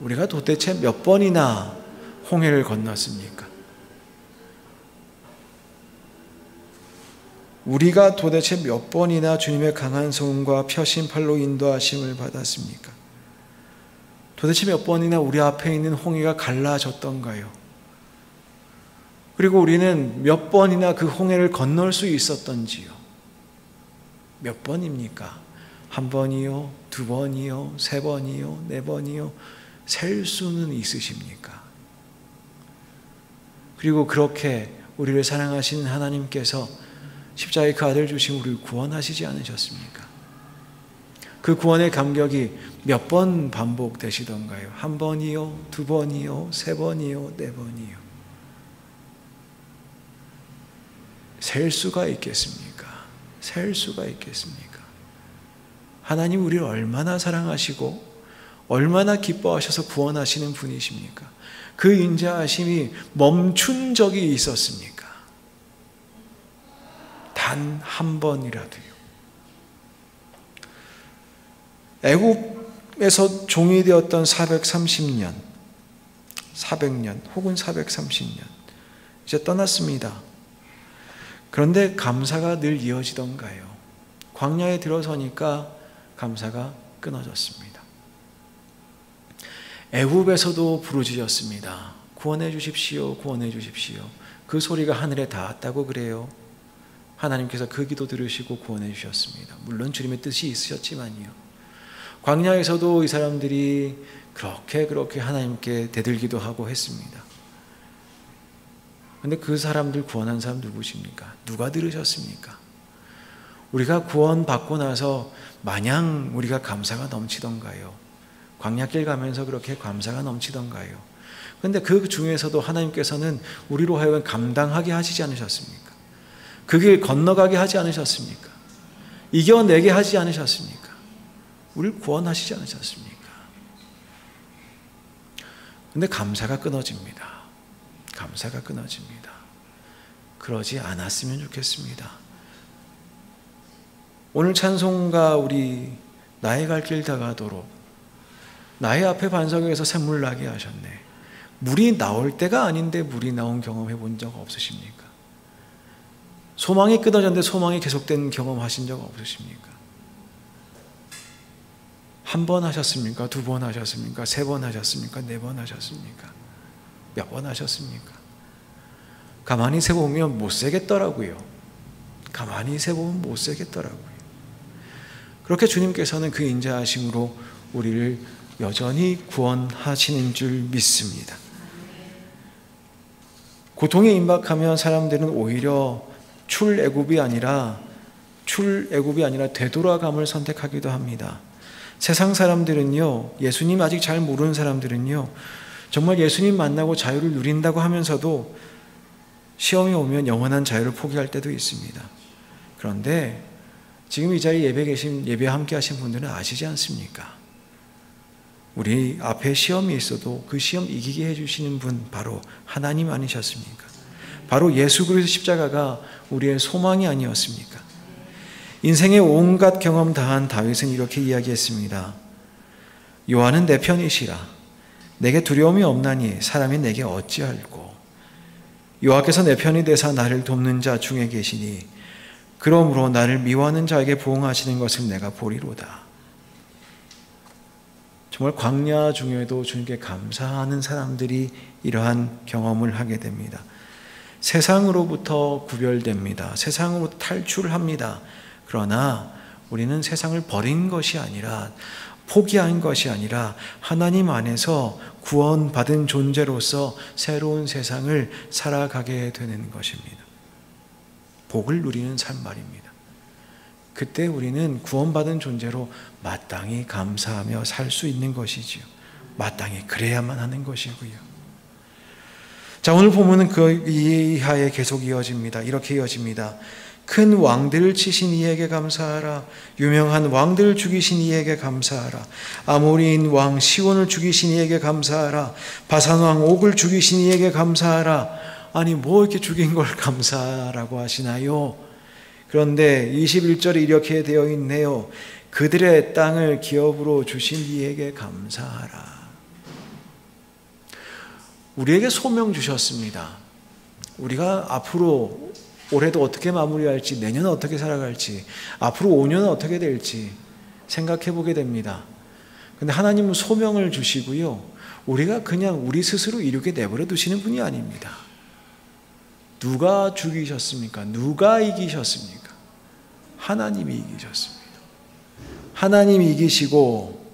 우리가 도대체 몇 번이나 홍해를 건넜습니까? 우리가 도대체 몇 번이나 주님의 강한 손과 펴신 팔로 인도하심을 받았습니까? 도대체 몇 번이나 우리 앞에 있는 홍해가 갈라졌던가요? 그리고 우리는 몇 번이나 그 홍해를 건널 수 있었던지요? 몇 번입니까? 한 번이요? 두 번이요? 세 번이요? 네 번이요? 셀 수는 있으십니까? 그리고 그렇게 우리를 사랑하시는 하나님께서 십자가에 그 아들 주신 우리를 구원하시지 않으셨습니까? 그 구원의 감격이 몇 번 반복되시던가요? 한 번이요? 두 번이요? 세 번이요? 네 번이요? 셀 수가 있겠습니까? 셀 수가 있겠습니까? 하나님 우리를 얼마나 사랑하시고 얼마나 기뻐하셔서 구원하시는 분이십니까? 그 인자하심이 멈춘 적이 있었습니까? 단 한 번이라도요. 애굽에서 종이 되었던 430년, 400년 혹은 430년 이제 떠났습니다. 그런데 감사가 늘 이어지던가요? 광야에 들어서니까 감사가 끊어졌습니다. 애굽에서도 부르짖었습니다. 구원해 주십시오. 구원해 주십시오. 그 소리가 하늘에 닿았다고 그래요. 하나님께서 그 기도 들으시고 구원해 주셨습니다. 물론 주님의 뜻이 있으셨지만요. 광야에서도 이 사람들이 그렇게 하나님께 대들기도 하고 했습니다. 그런데 그 사람들 구원한 사람 누구십니까? 누가 들으셨습니까? 우리가 구원받고 나서 마냥 우리가 감사가 넘치던가요? 광야길 가면서 그렇게 감사가 넘치던가요? 그런데 그 중에서도 하나님께서는 우리로 하여금 감당하게 하시지 않으셨습니까? 그 길 건너가게 하지 않으셨습니까? 이겨내게 하지 않으셨습니까? 우리를 구원하시지 않으셨습니까? 그런데 감사가 끊어집니다. 감사가 끊어집니다. 그러지 않았으면 좋겠습니다. 오늘 찬송가 우리 나의 갈 길 다가도록 나의 앞에 반석에서 샘물 나게 하셨네. 물이 나올 때가 아닌데 물이 나온 경험해 본 적 없으십니까? 소망이 끊어졌는데 소망이 계속된 경험 하신 적 없으십니까? 한 번 하셨습니까? 두 번 하셨습니까? 세 번 하셨습니까? 네 번 하셨습니까? 몇 번 하셨습니까? 가만히 세보면 못 세겠더라고요. 가만히 세보면 못 세겠더라고요. 그렇게 주님께서는 그 인자하심으로 우리를 여전히 구원하시는 줄 믿습니다. 고통에 임박하면 사람들은 오히려 출애굽이 아니라 되돌아감을 선택하기도 합니다. 세상 사람들은요, 예수님 아직 잘 모르는 사람들은요, 정말 예수님 만나고 자유를 누린다고 하면서도 시험이 오면 영원한 자유를 포기할 때도 있습니다. 그런데 지금 이 자리에 예배 함께 하신 분들은 아시지 않습니까? 우리 앞에 시험이 있어도 그 시험 이기게 해주시는 분 바로 하나님 아니셨습니까? 바로 예수 그리스도 십자가가 우리의 소망이 아니었습니까? 인생의 온갖 경험 다한 다윗은 이렇게 이야기했습니다. 여호와는 내 편이시라. 내게 두려움이 없나니 사람이 내게 어찌할꼬. 여호와께서 내 편이 되사 나를 돕는 자 중에 계시니 그러므로 나를 미워하는 자에게 보응하시는 것을 내가 보리로다. 정말 광야 중에도 주님께 감사하는 사람들이 이러한 경험을 하게 됩니다. 세상으로부터 구별됩니다. 세상으로부터 탈출합니다. 그러나 우리는 세상을 버린 것이 아니라, 포기한 것이 아니라 하나님 안에서 구원받은 존재로서 새로운 세상을 살아가게 되는 것입니다. 복을 누리는 삶 말입니다. 그때 우리는 구원받은 존재로 마땅히 감사하며 살 수 있는 것이지요. 마땅히 그래야만 하는 것이고요. 자, 오늘 본문은 그 이하에 계속 이어집니다. 이렇게 이어집니다. 큰 왕들을 치신 이에게 감사하라. 유명한 왕들을 죽이신 이에게 감사하라. 아모리인 왕 시온을 죽이신 이에게 감사하라. 바산 왕 옥을 죽이신 이에게 감사하라. 아니, 뭐 이렇게 죽인 걸 감사라고 하시나요? 그런데 21절에 이렇게 되어 있네요. 그들의 땅을 기업으로 주신 이에게 감사하라. 우리에게 소명 주셨습니다. 우리가 앞으로 올해도 어떻게 마무리할지, 내년은 어떻게 살아갈지, 앞으로 5년은 어떻게 될지 생각해 보게 됩니다. 근데 하나님은 소명을 주시고요, 우리가 그냥 우리 스스로 이루게 내버려 두시는 분이 아닙니다. 누가 죽이셨습니까? 누가 이기셨습니까? 하나님이 이기셨습니다. 하나님이 이기시고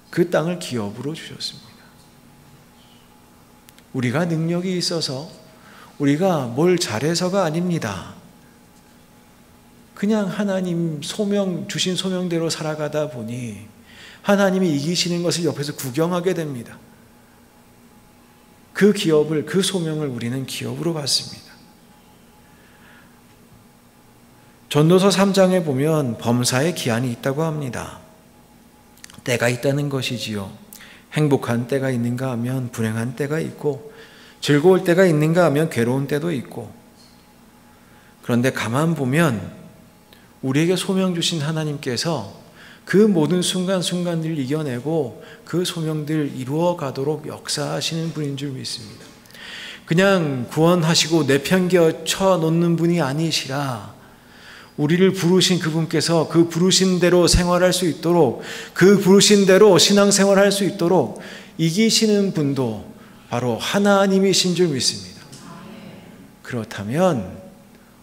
그 땅을 기업으로 주셨습니다. 우리가 능력이 있어서, 우리가 뭘 잘해서가 아닙니다. 그냥 하나님 주신 소명대로 살아가다 보니 하나님이 이기시는 것을 옆에서 구경하게 됩니다. 그 기업을, 그 소명을 우리는 기업으로 받습니다. 전도서 3장에 보면 범사에 기한이 있다고 합니다. 때가 있다는 것이지요. 행복한 때가 있는가 하면 불행한 때가 있고, 즐거울 때가 있는가 하면 괴로운 때도 있고. 그런데 가만 보면 우리에게 소명 주신 하나님께서 그 모든 순간순간들을 이겨내고 그 소명들을 이루어 가도록 역사하시는 분인 줄 믿습니다. 그냥 구원하시고 내팽개쳐 놓는 분이 아니시라, 우리를 부르신 그분께서 그 부르신 대로 생활할 수 있도록, 그 부르신 대로 신앙생활할 수 있도록 이기시는 분도 바로 하나님이신 줄 믿습니다. 그렇다면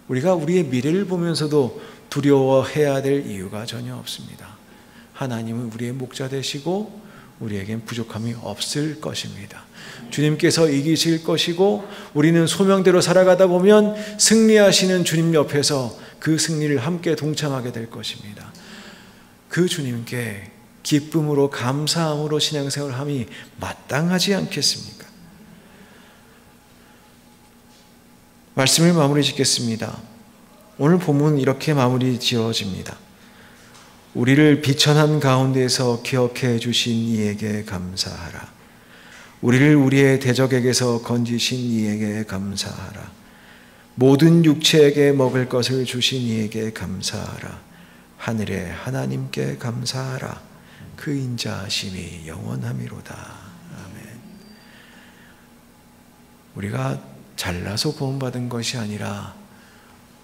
우리가 우리의 미래를 보면서도 두려워해야 될 이유가 전혀 없습니다. 하나님은 우리의 목자 되시고 우리에겐 부족함이 없을 것입니다. 주님께서 이기실 것이고, 우리는 소명대로 살아가다 보면 승리하시는 주님 옆에서 그 승리를 함께 동참하게 될 것입니다. 그 주님께 기쁨으로 감사함으로 신앙생활함이 마땅하지 않겠습니까? 말씀을 마무리 짓겠습니다. 오늘 본문 이렇게 마무리 지어집니다. 우리를 비천한 가운데에서 기억해 주신 이에게 감사하라. 우리를 우리의 대적에게서 건지신 이에게 감사하라. 모든 육체에게 먹을 것을 주신 이에게 감사하라. 하늘의 하나님께 감사하라. 그 인자하심이 영원함이로다. 아멘. 우리가 잘나서 구원받은 것이 아니라,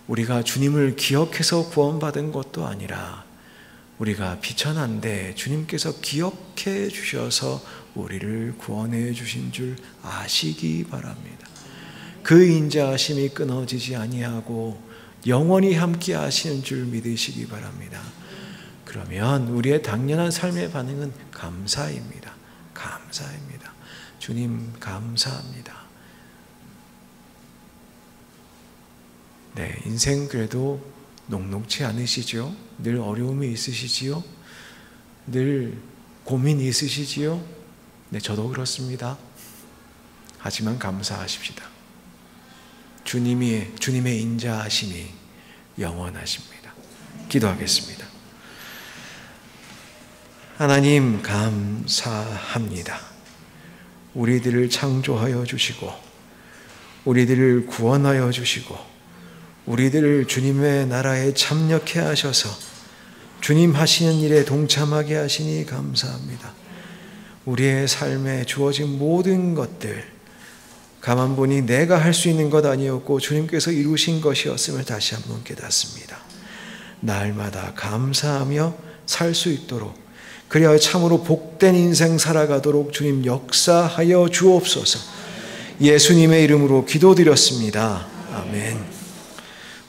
우리가 주님을 기억해서 구원받은 것도 아니라, 우리가 비천한데 주님께서 기억해 주셔서 우리를 구원해 주신 줄 아시기 바랍니다. 그 인자하심이 끊어지지 아니하고 영원히 함께 하시는 줄 믿으시기 바랍니다. 그러면 우리의 당연한 삶의 반응은 감사입니다. 감사입니다. 주님 감사합니다. 네, 인생 그래도 녹록지 않으시죠? 늘 어려움이 있으시지요? 늘 고민이 있으시지요? 네, 저도 그렇습니다. 하지만 감사하십시다. 주님의 인자하심이 영원하십니다. 기도하겠습니다. 하나님 감사합니다. 우리들을 창조하여 주시고, 우리들을 구원하여 주시고, 우리들을 주님의 나라에 참여케 하셔서 주님 하시는 일에 동참하게 하시니 감사합니다. 우리의 삶에 주어진 모든 것들, 가만 보니 내가 할 수 있는 것 아니었고 주님께서 이루신 것이었음을 다시 한번 깨닫습니다. 날마다 감사하며 살 수 있도록, 그래야 참으로 복된 인생 살아가도록 주님 역사하여 주옵소서. 예수님의 이름으로 기도드렸습니다. 아멘.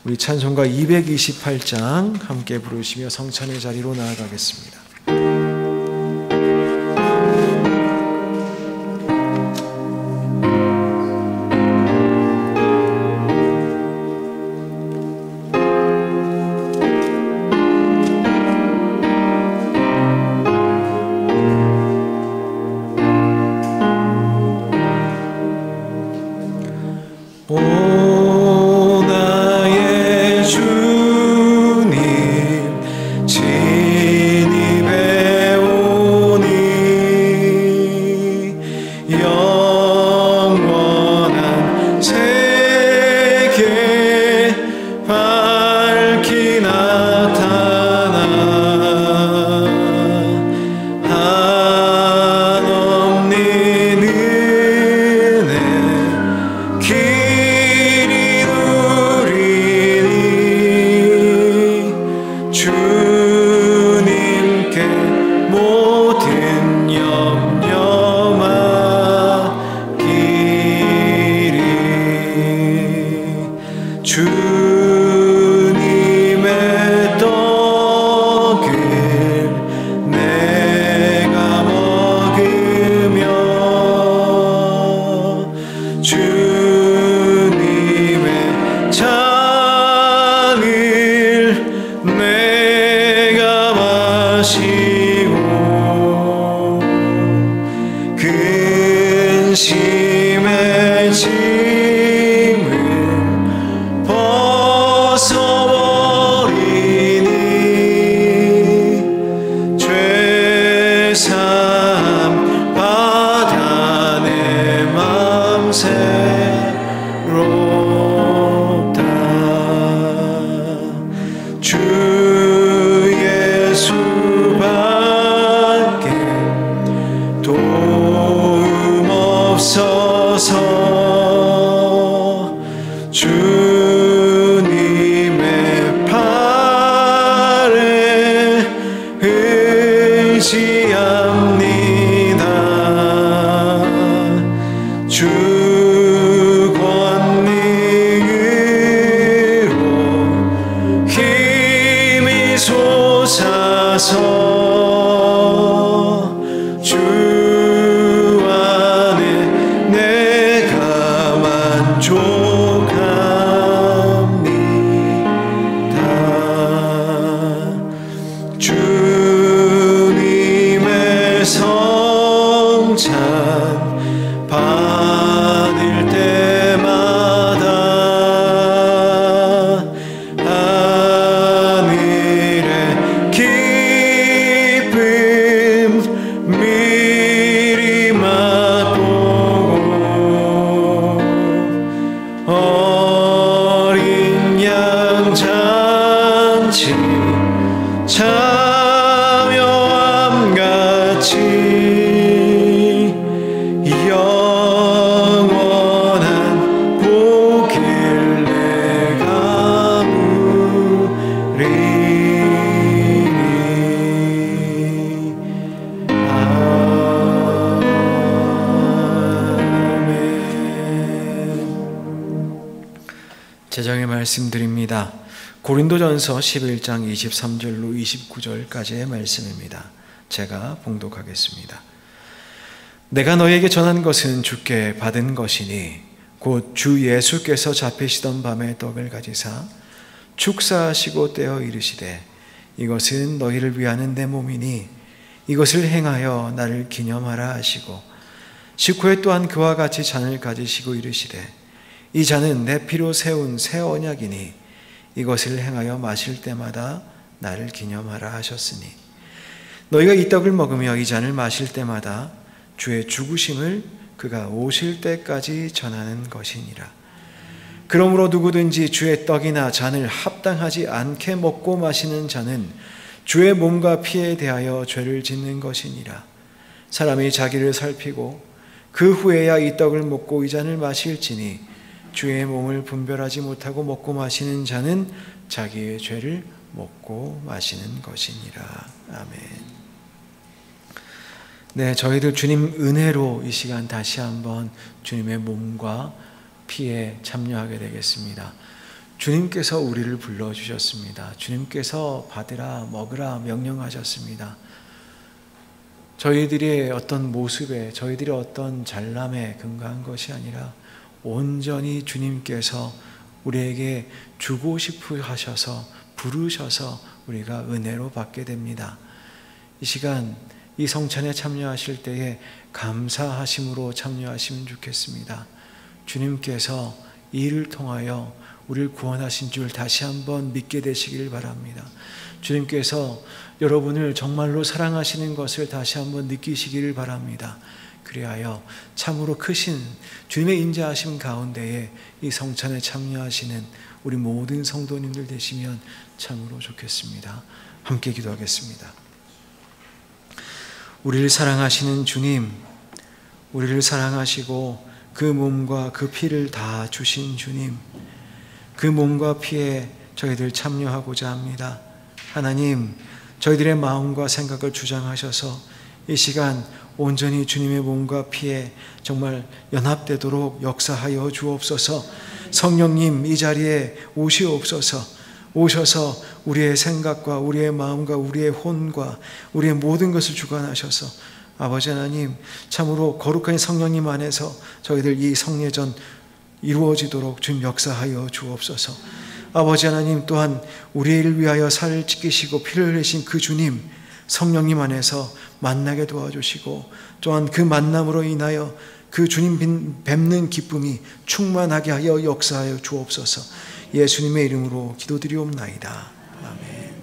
우리 찬송가 228장 함께 부르시며 성찬의 자리로 나아가겠습니다. 근심의 짐을 벗어버리니 죄사함 받아 내 맘 새롭다. 주 예수밖에 도움 없어서 주님의 팔에 의지합니다. 주 권능으로 힘이 솟아서 주 안에 내가 만족합니다. 주님의 성찬 받을 때마다 하늘의 기쁨 미리 맛보고 어린 양 잔치 참여함같이 영원한 복을 내가 누리니. 아멘. 제정의 말씀드립니다. 고린도전서 11장 23절로 29절까지의 말씀입니다. 제가 봉독하겠습니다. 내가 너에게 전한 것은 주께 받은 것이니 곧 주 예수께서 잡히시던 밤에 떡을 가지사 축사하시고 떼어 이르시되 이것은 너희를 위하는 내 몸이니 이것을 행하여 나를 기념하라 하시고 식후에 또한 그와 같이 잔을 가지시고 이르시되 이 잔은 내 피로 세운 새 언약이니 이것을 행하여 마실 때마다 나를 기념하라 하셨으니 너희가 이 떡을 먹으며 이 잔을 마실 때마다 주의 죽으심을 그가 오실 때까지 전하는 것이니라. 그러므로 누구든지 주의 떡이나 잔을 합당하지 않게 먹고 마시는 자는 주의 몸과 피에 대하여 죄를 짓는 것이니라. 사람이 자기를 살피고 그 후에야 이 떡을 먹고 이 잔을 마실지니 주의 몸을 분별하지 못하고 먹고 마시는 자는 자기의 죄를 먹고 마시는 것이니라. 아멘. 네, 저희들 주님 은혜로 이 시간 다시 한번 주님의 몸과 피에 참여하게 되겠습니다. 주님께서 우리를 불러주셨습니다. 주님께서 받으라 먹으라 명령하셨습니다. 저희들의 어떤 모습에 저희들의 어떤 잘남에 근거한 것이 아니라 온전히 주님께서 우리에게 주고 싶어 하셔서 부르셔서 우리가 은혜로 받게 됩니다. 이 시간 이 성찬에 참여하실 때에 감사하심으로 참여하시면 좋겠습니다. 주님께서 이 일을 통하여 우리를 구원하신 줄 다시 한번 믿게 되시길 바랍니다. 주님께서 여러분을 정말로 사랑하시는 것을 다시 한번 느끼시기를 바랍니다. 그리하여 참으로 크신 주님의 인자하심 가운데에 이 성찬에 참여하시는 우리 모든 성도님들 되시면 참으로 좋겠습니다. 함께 기도하겠습니다. 우리를 사랑하시는 주님, 우리를 사랑하시고 그 몸과 그 피를 다 주신 주님, 그 몸과 피에 저희들 참여하고자 합니다. 하나님, 저희들의 마음과 생각을 주장하셔서 이 시간 온전히 주님의 몸과 피에 정말 연합되도록 역사하여 주옵소서. 성령님 이 자리에 오시옵소서. 오셔서 우리의 생각과 우리의 마음과 우리의 혼과 우리의 모든 것을 주관하셔서 아버지 하나님 참으로 거룩한 성령님 안에서 저희들 이 성례전 이루어지도록 주님 역사하여 주옵소서. 아버지 하나님 또한 우리를 위하여 살을 찢기시고 피를 흘리신 그 주님, 성령님 안에서 만나게 도와주시고 또한 그 만남으로 인하여 그 주님 뵙는 기쁨이 충만하게 하여 역사하여 주옵소서. 예수님의 이름으로 기도드리옵나이다. 아멘.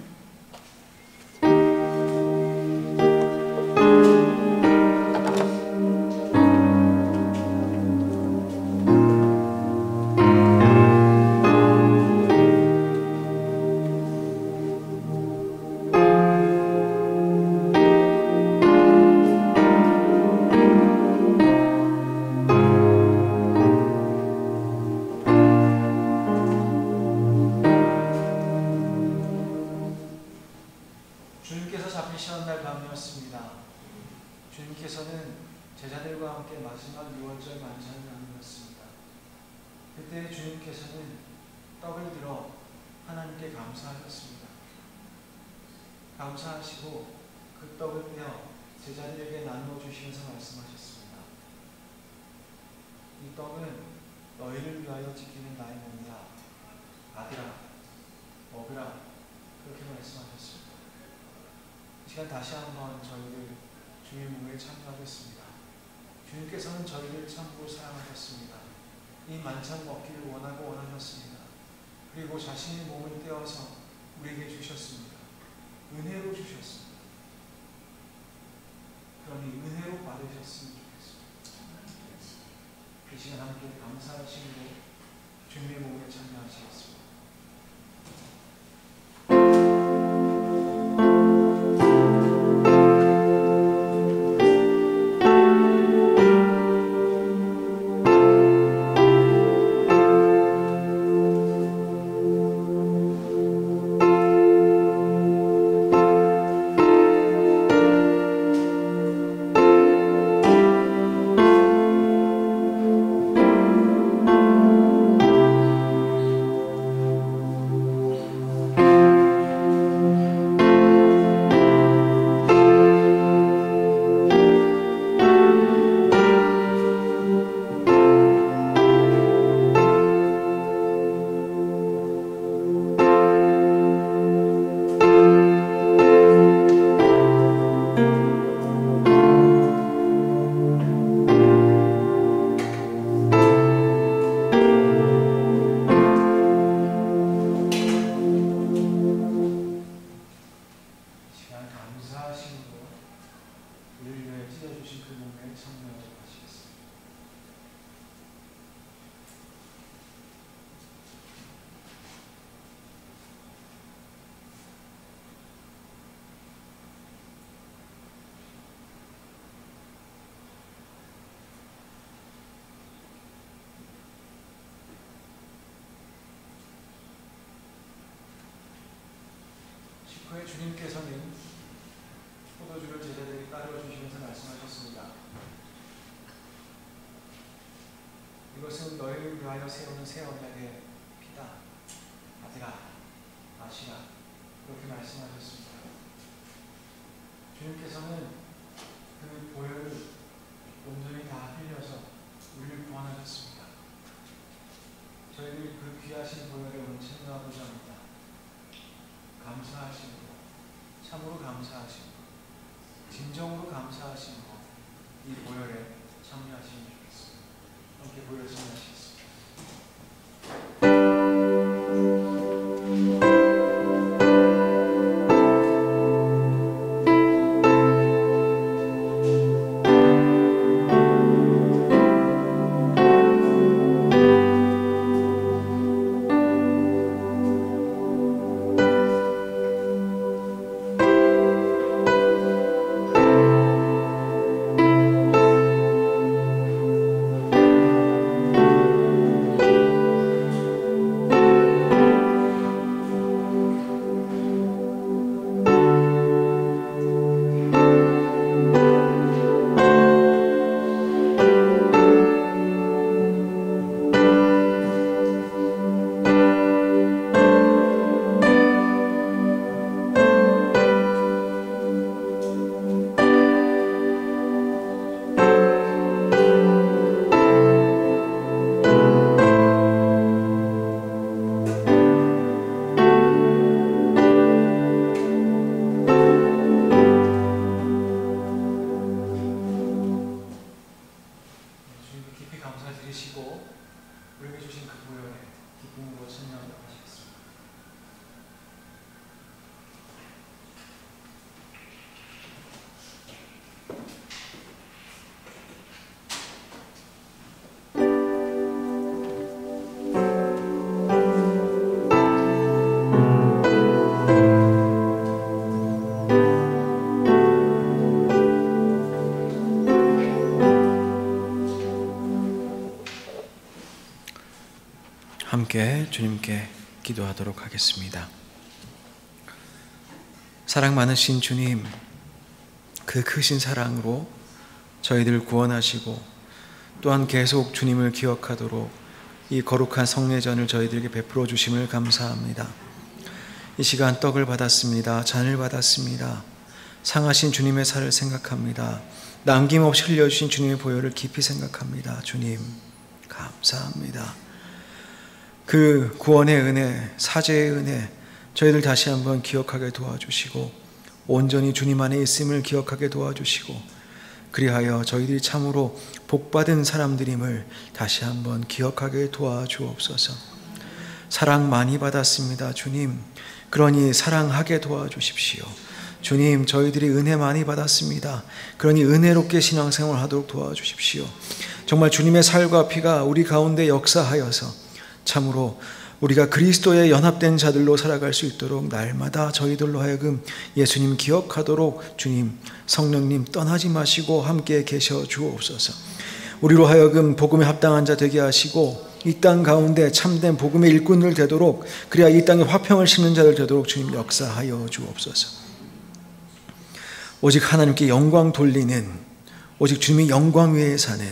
주님께서 잡히시던 날 밤이었습니다. 주님께서는 제자들과 함께 마지막 유월절 만찬을 나누었습니다. 그때 주님께서는 떡을 들어 하나님께 감사하셨습니다. 감사하시고 그 떡을 떼어 제자들에게 나누어 주시면서 말씀하셨습니다. 이 떡은 너희를 위하여 지키는 나의 몸이다. 아들아, 먹으라. 그렇게 말씀하셨습니다. 이 시간 다시 한번 저희를 주의 몸에 참여하겠습니다. 주님께서는 저희를 참고 사랑하셨습니다. 이 만찬 먹기를 원하고 원하셨습니다. 그리고 자신의 몸을 떼어서 우리에게 주셨습니다. 은혜로 주셨습니다. 그러니 은혜로 받으셨으면 좋겠습니다. 이 시간 함께 감사하시고 주님의 몸에 참여하시겠습니다. 그의 주님께서는 포도주를 제자들에게 따르어 주시면서 말씀하셨습니다. 이것은 너희를 위하여 세우는 새 언약의 피다. 아들아, 마시라. 그렇게 말씀하셨습니다. 주님께서는 그 보혈을 온전히 다 흘려서 우리를 구원하셨습니다. 저희들이 그 귀하신 보혈에 오늘 참여하고자 합니다. 감사하시고 참으로 감사하시고 진정으로 감사하시고 이 보혈에 참여하시면 좋겠습니다. 함께 보혈 참여하시겠습니다. 함께 주님께 기도하도록 하겠습니다. 사랑 많으신 주님, 그 크신 사랑으로 저희들 구원하시고 또한 계속 주님을 기억하도록 이 거룩한 성례전을 저희들에게 베풀어 주심을 감사합니다. 이 시간 떡을 받았습니다. 잔을 받았습니다. 상하신 주님의 살을 생각합니다. 남김없이 흘려주신 주님의 보혈을 깊이 생각합니다. 주님 감사합니다. 그 구원의 은혜, 사죄의 은혜 저희들 다시 한번 기억하게 도와주시고 온전히 주님 안에 있음을 기억하게 도와주시고 그리하여 저희들이 참으로 복받은 사람들임을 다시 한번 기억하게 도와주옵소서. 사랑 많이 받았습니다. 주님, 그러니 사랑하게 도와주십시오. 주님, 저희들이 은혜 많이 받았습니다. 그러니 은혜롭게 신앙생활 하도록 도와주십시오. 정말 주님의 살과 피가 우리 가운데 역사하여서 참으로 우리가 그리스도에 연합된 자들로 살아갈 수 있도록 날마다 저희들로 하여금 예수님 기억하도록 주님, 성령님 떠나지 마시고 함께 계셔 주옵소서. 우리로 하여금 복음에 합당한 자 되게 하시고 이 땅 가운데 참된 복음의 일꾼들 되도록, 그래야 이 땅에 화평을 심는 자들 되도록 주님 역사하여 주옵소서. 오직 하나님께 영광 돌리는, 오직 주님의 영광 위에 사는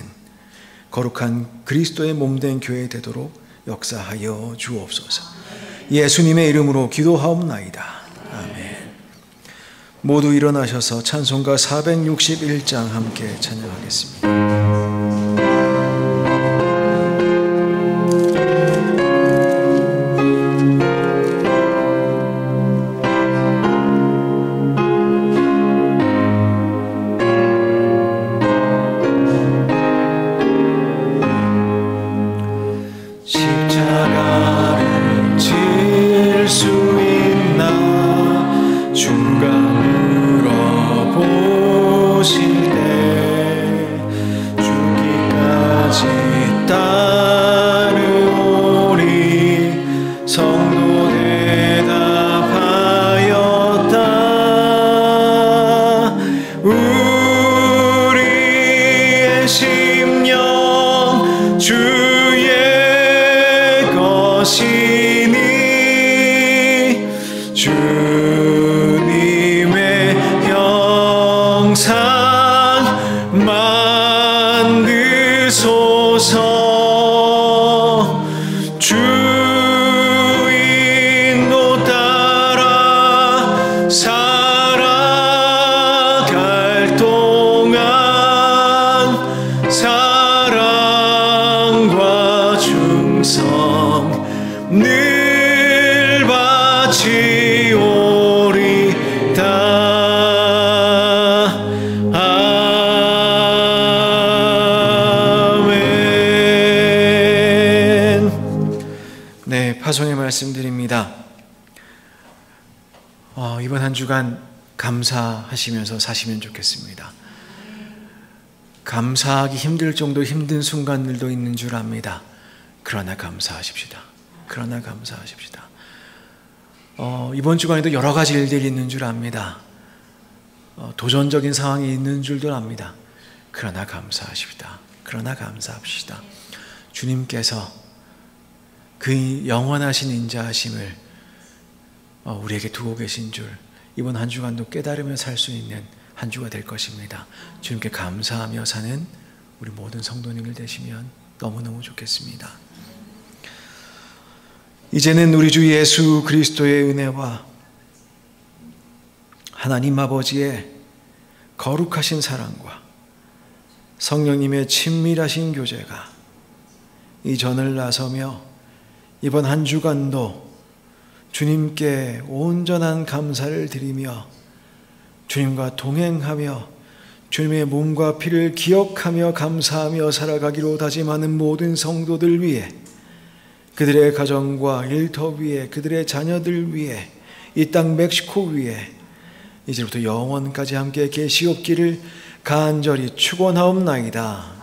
거룩한 그리스도의 몸된 교회 되도록 역사하여 주옵소서. 예수님의 이름으로 기도하옵나이다. 아멘. 모두 일어나셔서 찬송가 461장 함께 찬양하겠습니다. 파송의 말씀드립니다. 이번 한 주간 감사하시면서 사시면 좋겠습니다. 감사하기 힘들 정도 힘든 순간들도 있는 줄 압니다. 그러나 감사하십시다. 그러나 감사하십시다. 이번 주간에도 여러 가지 일들이 있는 줄 압니다. 도전적인 상황이 있는 줄도 압니다. 그러나 감사하십시다. 그러나 감사합시다. 주님께서 그 영원하신 인자하심을 우리에게 두고 계신 줄 이번 한 주간도 깨달으며 살 수 있는 한 주가 될 것입니다. 주님께 감사하며 사는 우리 모든 성도님들 되시면 너무너무 좋겠습니다. 이제는 우리 주 예수 그리스도의 은혜와 하나님 아버지의 거룩하신 사랑과 성령님의 친밀하신 교제가 이 전을 나서며 이번 한 주간도 주님께 온전한 감사를 드리며 주님과 동행하며 주님의 몸과 피를 기억하며 감사하며 살아가기로 다짐하는 모든 성도들 위해, 그들의 가정과 일터 위에, 그들의 자녀들 위에, 이 땅 멕시코 위에 이제부터 영원까지 함께 계시옵기를 간절히 축원하옵나이다.